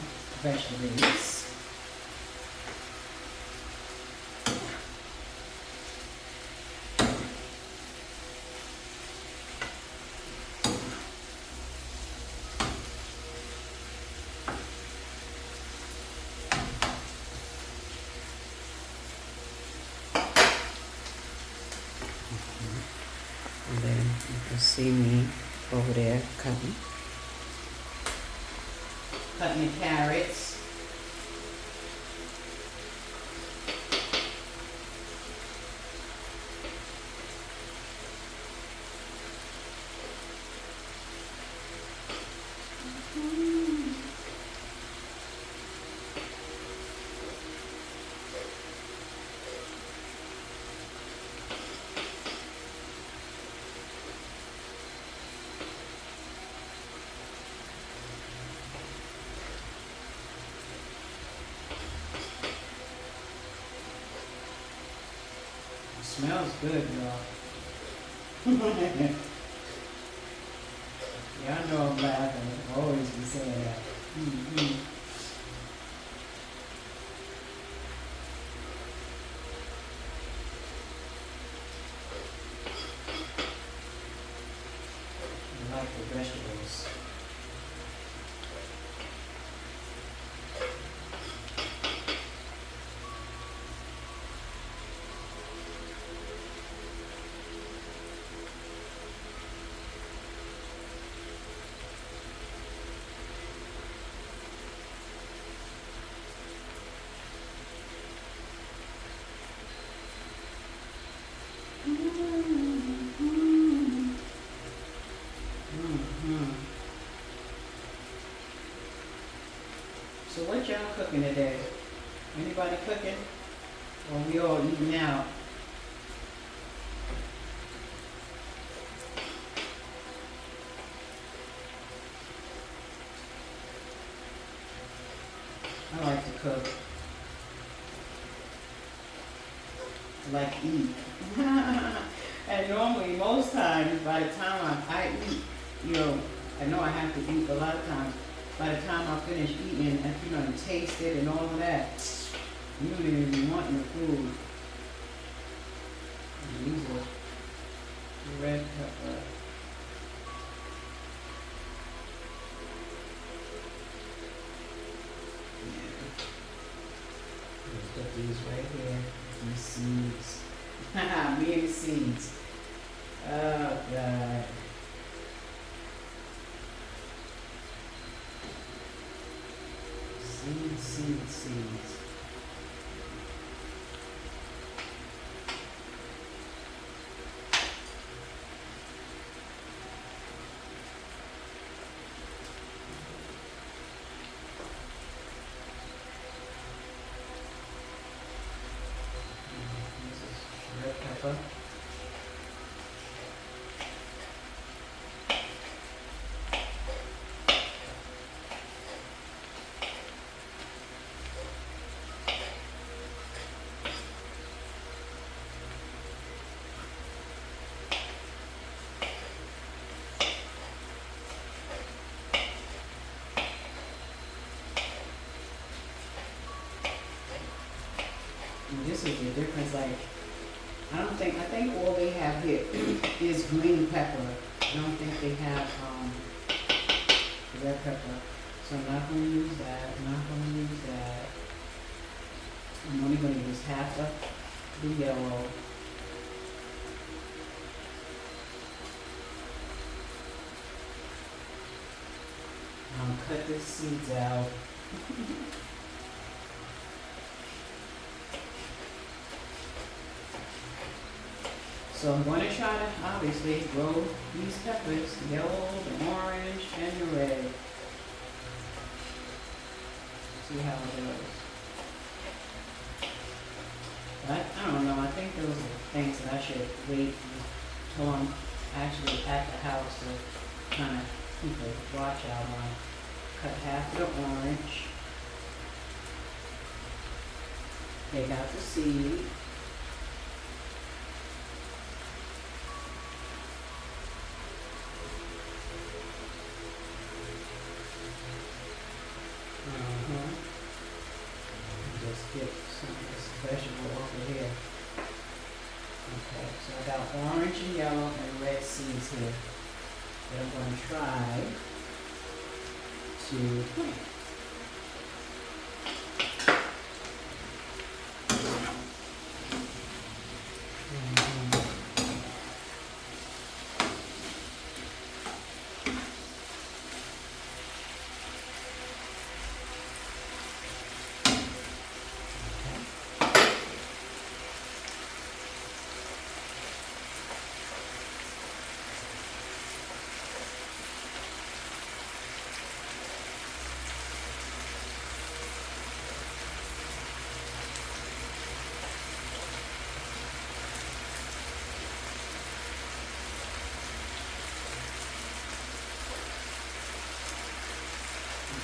vegetables. And then you can see me over there cutting the carrots. Smells good, y'all. Y'all know I'm laughing. I always be saying that. I like the vegetables. So what y'all cooking today? Anybody cooking? Or we all eating out? I like to cook. I like to eat. And normally, most times, by the time I eat, you know, I know I have to eat a lot of times. By the time I finish eating, and you know, and taste it and all of that, you don't even be wanting the food. And these are red pepper. Put these right here. These seeds. Me and the seeds. Oh God. Seeds. Red pepper. And this is the difference, like, I think all they have here is green pepper. I don't think they have red pepper. So I'm not going to use that. I'm only going to use half of the yellow. Cut the seeds out. So I'm going to try to obviously grow these peppers, the yellow, the orange, and the red. See how it goes. But I don't know, I think those are things that I should wait until I'm actually at the house to kind of keep a watch out on. Cut half the orange. Take out the seed. Just get some of this vegetable over here. Okay, so I got orange and yellow and red seeds here that I'm going to try to plant.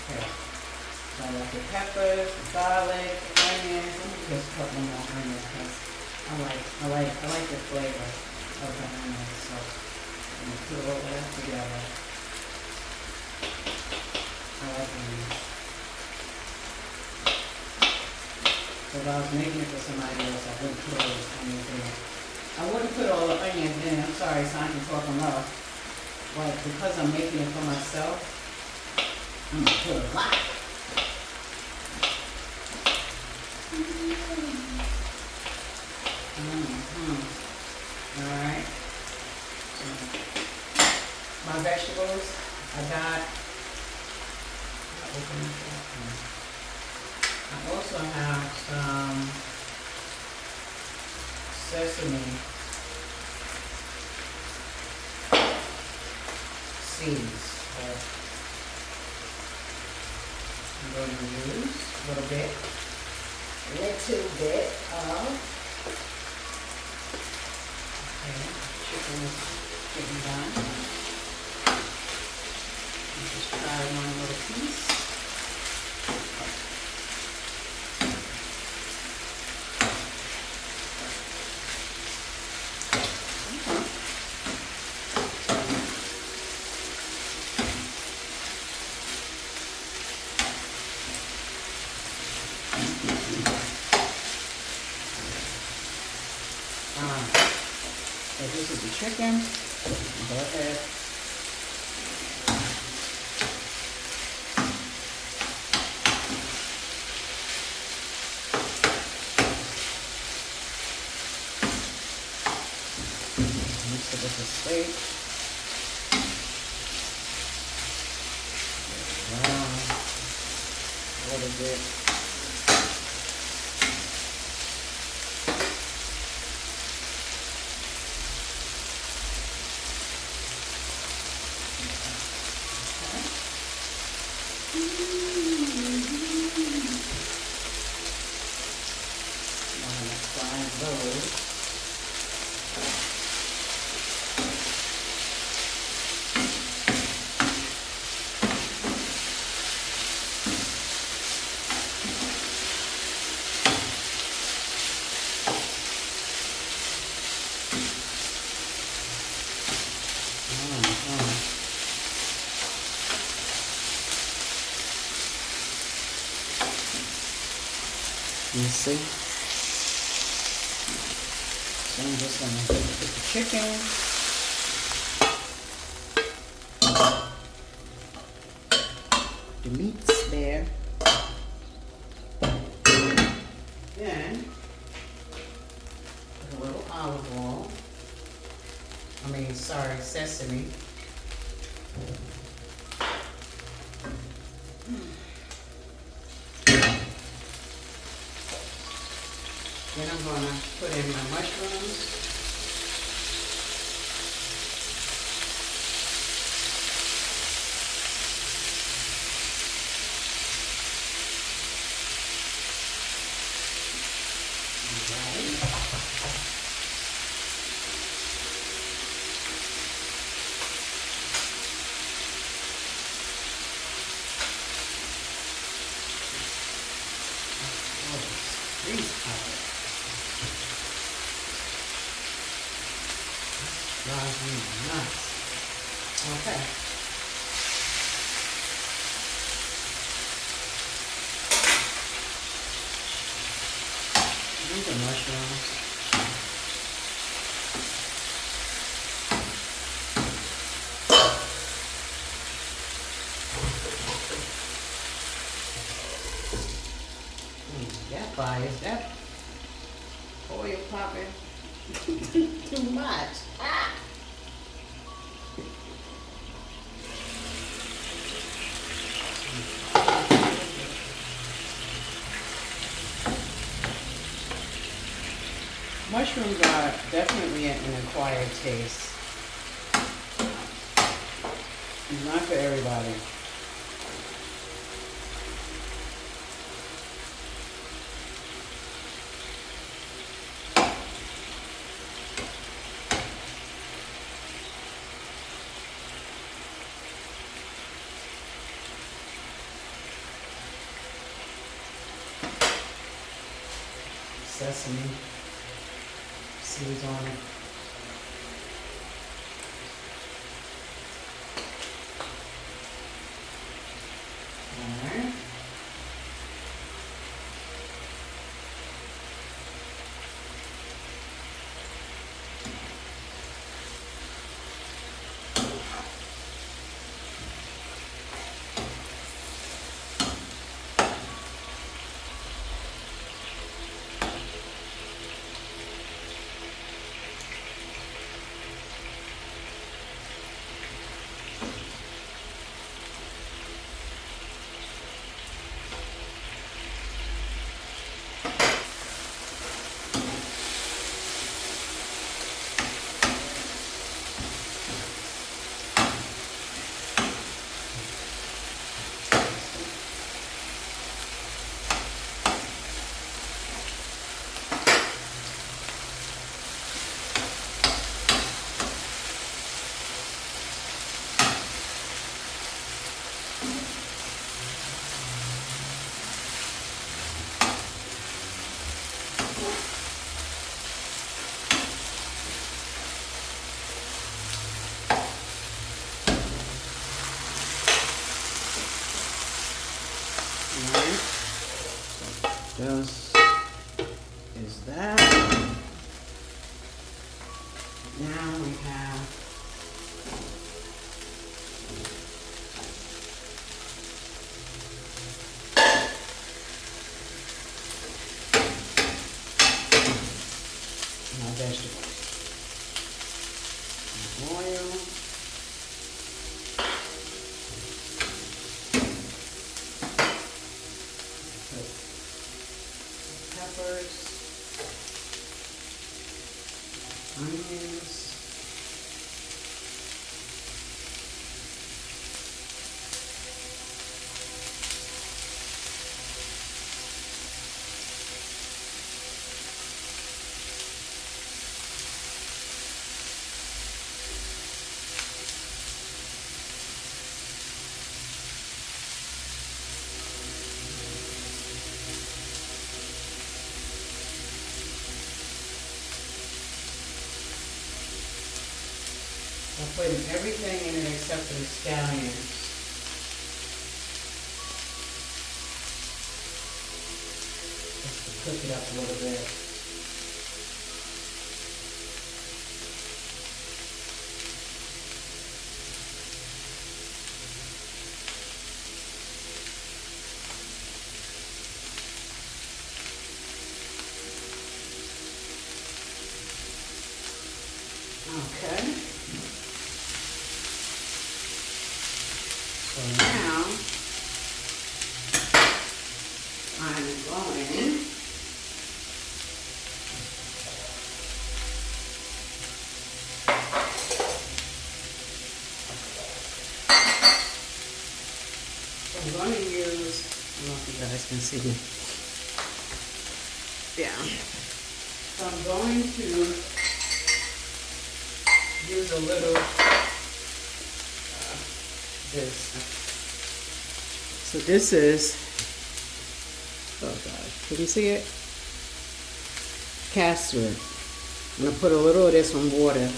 Okay, so I got the peppers, the garlic, the onions. Let me just cut one more onion because I like the flavor of the onions. So I'm gonna put all that together. I like onions. So if I was making it for somebody else, I wouldn't put all those onions in. I wouldn't put all the onions in. I'm sorry, so I can talk enough. But because I'm making it for myself, I'm gonna put a lot. Alright. My vegetables, I also have some sesame seeds. I'm going to use a little bit of, okay, chicken is getting done. Just try one little piece. So this is the chicken. Go ahead. Mix it with the steak. Wow. A little bit. You see? So I'm just going to put the chicken. The meat's there. Then, put a little olive oil. Sesame. Then I'm going to put in my mushrooms. Freeze powder. Drives me nuts. Okay. These are mushrooms. That fire, is that oil popping too much? Ah! Mushrooms are definitely an acquired taste. It's not for everybody. Sesame seeds on it. Alright. else is that? Now we have my vegetables. Oil. Peppers. Onions. I'm putting everything in it except for the scallions. Just to cook it up a little bit. Okay. So now I'm going to use, I don't know if you guys can see me. Yeah. So I'm going to use a little this. So this is, oh gosh, can you see it? Castor. I'm going to put a little of this in water and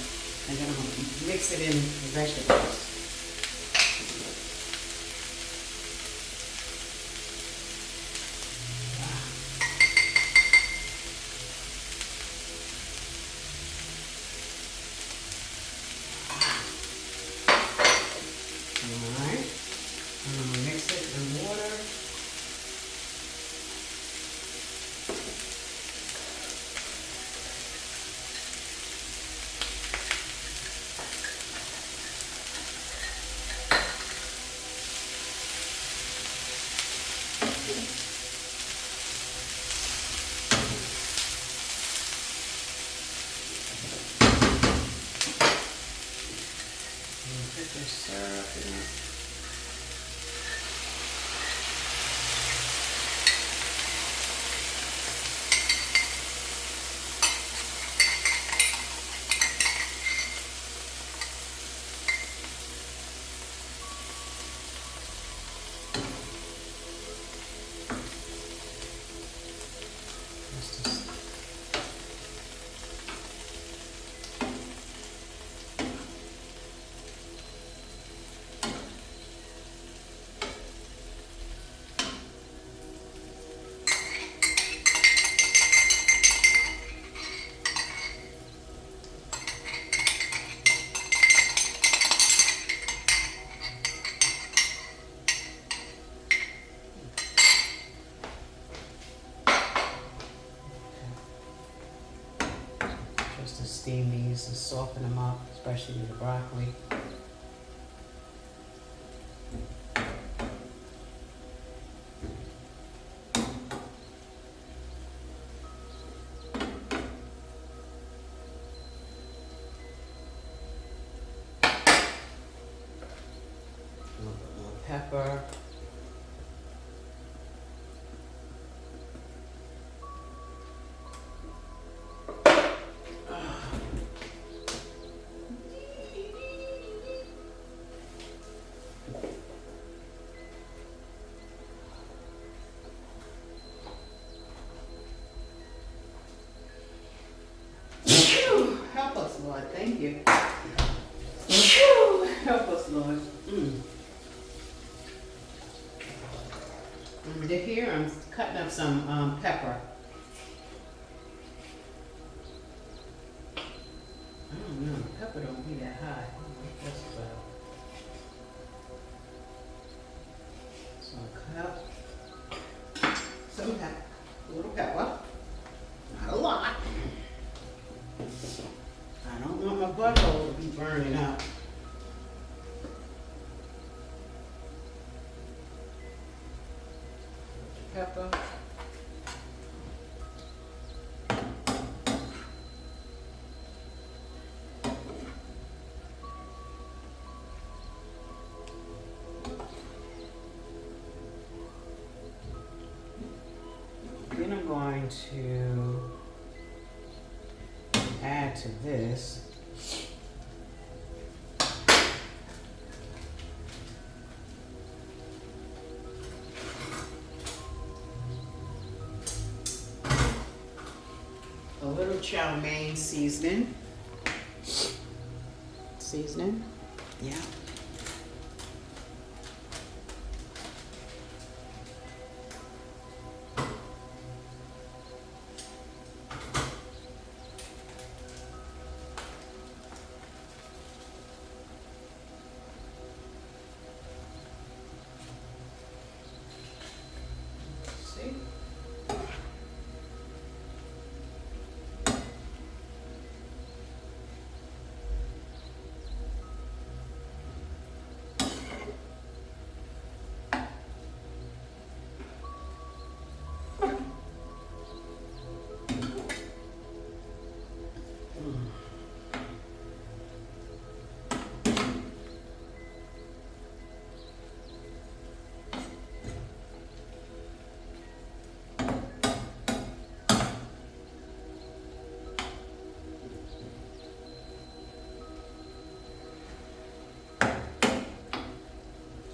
then I'm going to mix it in the vegetables. Alright, I'm going to mix it in water. Put this syrup in it. Just to steam these and soften them up, especially the broccoli. A little bit more pepper. Help us, Lord. Thank you. Help us, Lord. here I'm cutting up some pepper. I don't know, the pepper don't be that high. That's about. So I cut up some pepper, a little pepper, not a lot. I don't want my butthole to be burning up. Pepper. Then I'm going to add to this a little chow mein seasoning. Yeah. See?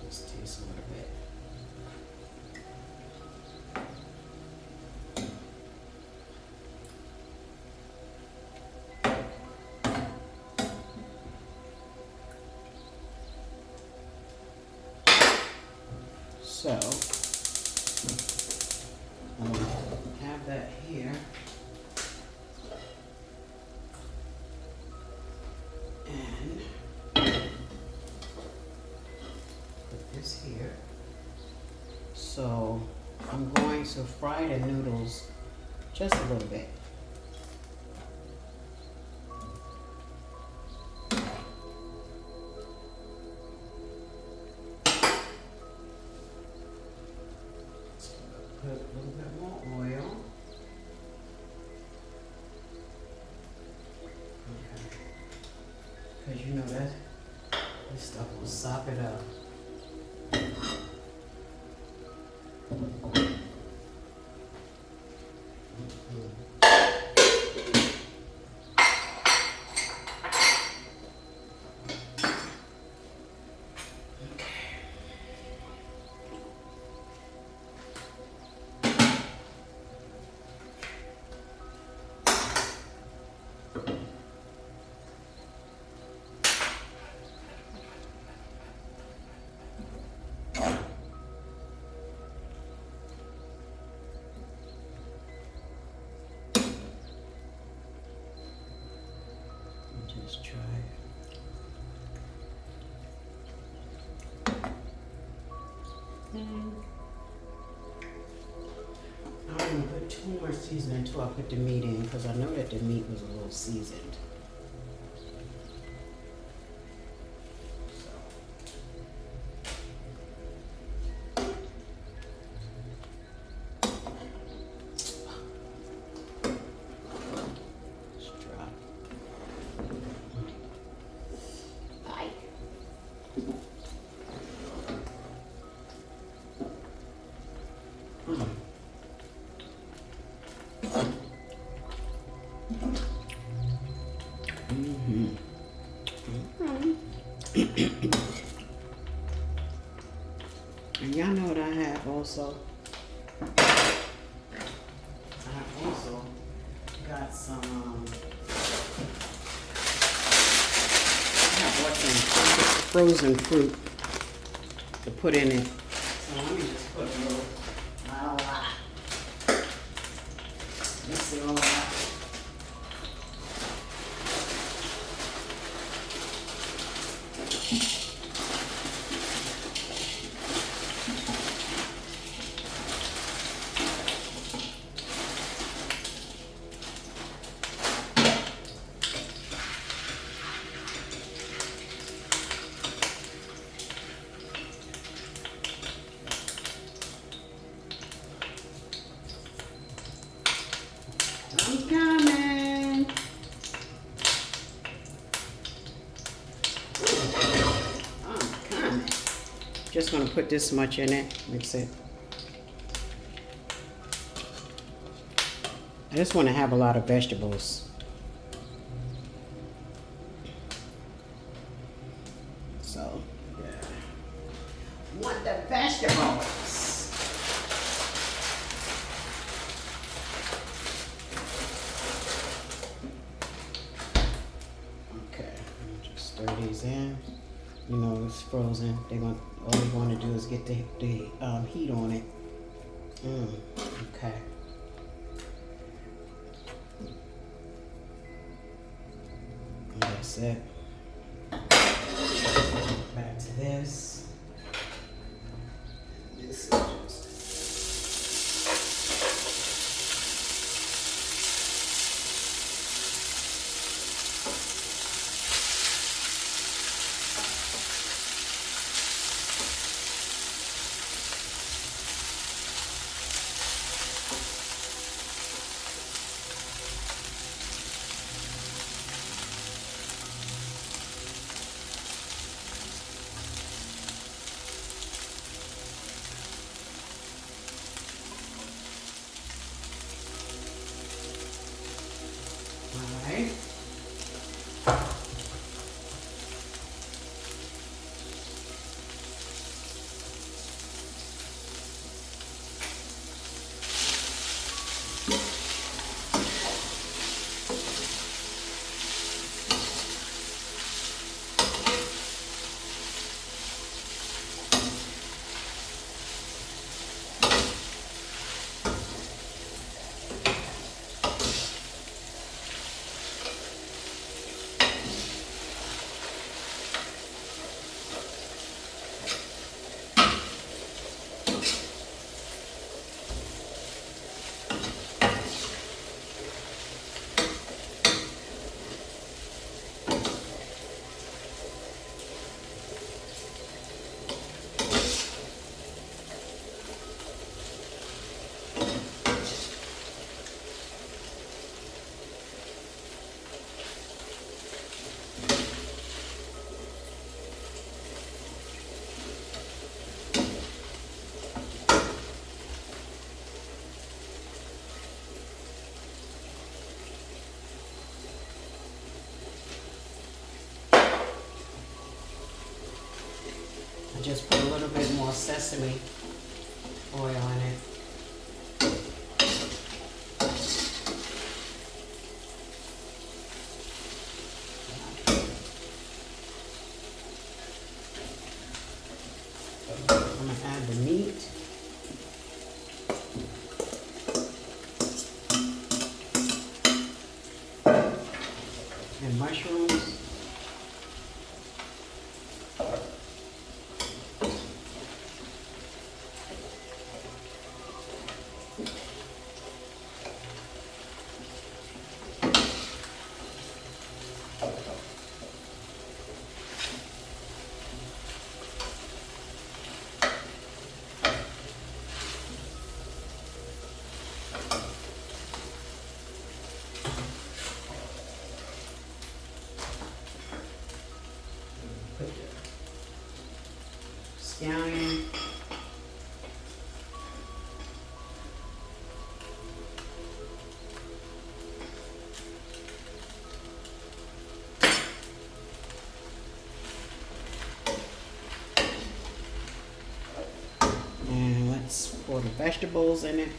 Just taste a little bit. So, I'm going to have that here. And put this here. So, I'm going to fry the noodles just a little bit. Put a little bit more oil. Okay. Because you know that this stuff will sop it up. Just try it. I don't even put too much seasoning until I put the meat in because I know that the meat was a little seasoned. And y'all know what I have also? I also got some, I bought some frozen fruit to put in it. So let me just put a little, I Mix it all up. I'm coming. I'm coming. Just gonna put this much in it. Mix it. I just want to have a lot of vegetables. So, yeah. Want the vegetables. Okay, just stir these in. You know, it's frozen. All they want to do is get the heat on it. Okay. And that's it. Back to this. This is just. All right. Just put a little bit more sesame oil in it. I'm going to add the meat. And mushrooms. Put the scallion. And let's pour the vegetables in it.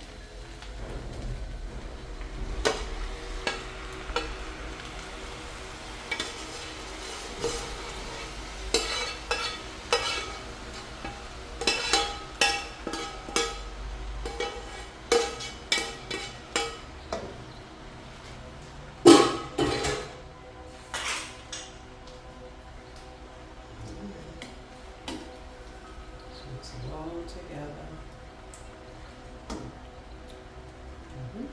Mix it all together. Mhm.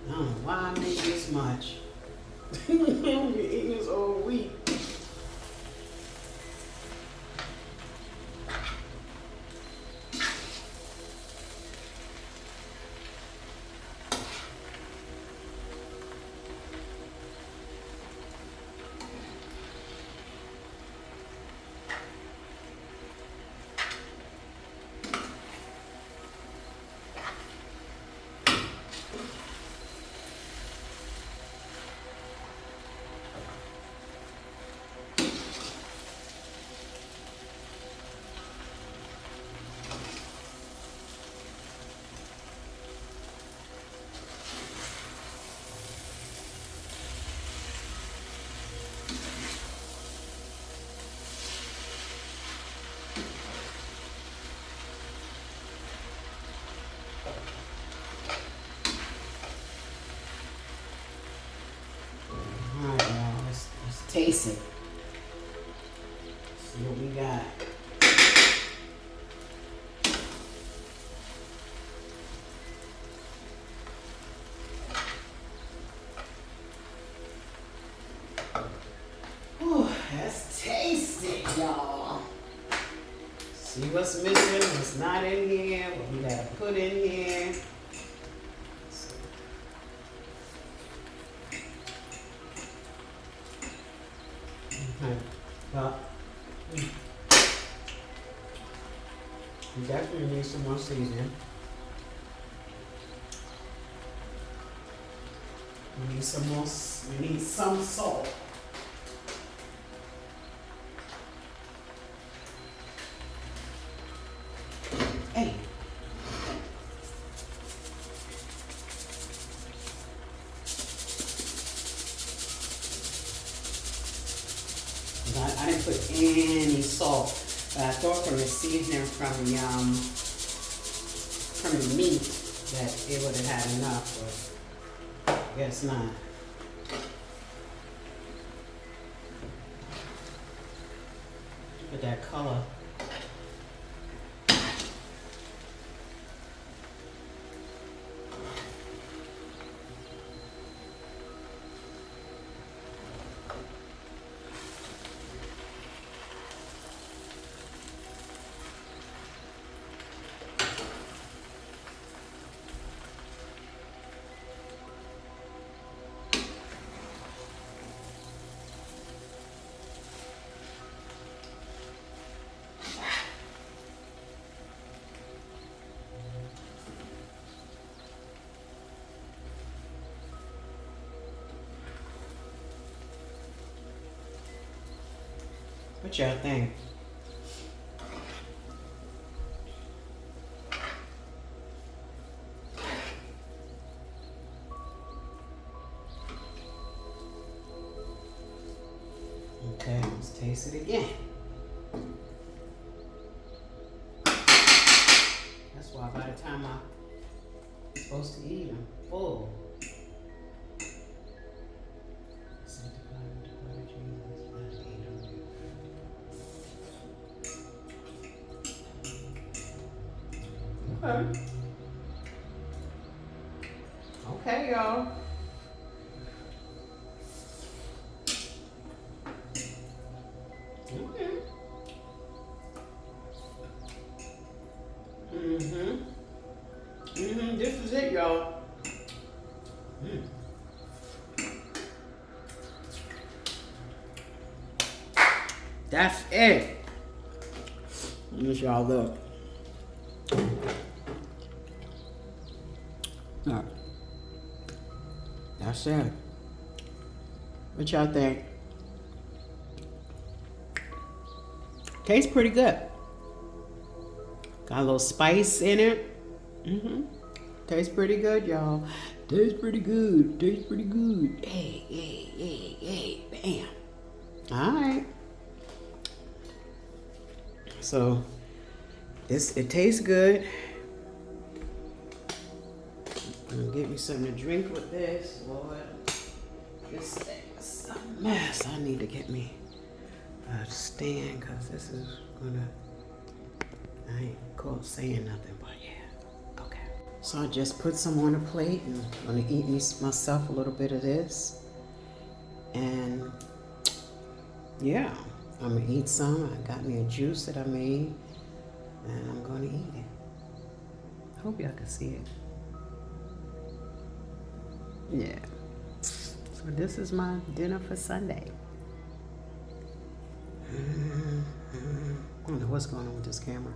I don't know why I make this much. You're eating this all week. Alright, y'all, let's taste it. See what we got. Whew, that's tasty, y'all. See what's missing, what's not in here, what we gotta put in here. Okay. Well, we definitely need some more seasoning. We need some more, we need some salt. Hey. I didn't put any salt, but I thought from the seasoning from the meat that it would have had enough, but I guess not. Look at that color. What y'all think? Okay, let's taste it again. That's why by the time I'm supposed to eat, I'm full. Okay. Okay, y'all. Okay. This is it, y'all. That's it. Let y'all look. Look. That's it. What y'all think? Tastes pretty good. Got a little spice in it. Tastes pretty good, y'all. Tastes pretty good. Tastes pretty good. Hey, hey, hey, All right. So it tastes good. I'm gonna get me something to drink with this, Lord. This is a mess. I need to get me a stand because this is gonna. I ain't called saying nothing, but yeah. Okay. So I just put some on a plate and I'm gonna eat myself a little bit of this. And yeah, I'm gonna eat some. I got me a juice that I made and I'm gonna eat it. I hope y'all can see it. Yeah. So this is my dinner for Sunday. I don't know what's going on with this camera.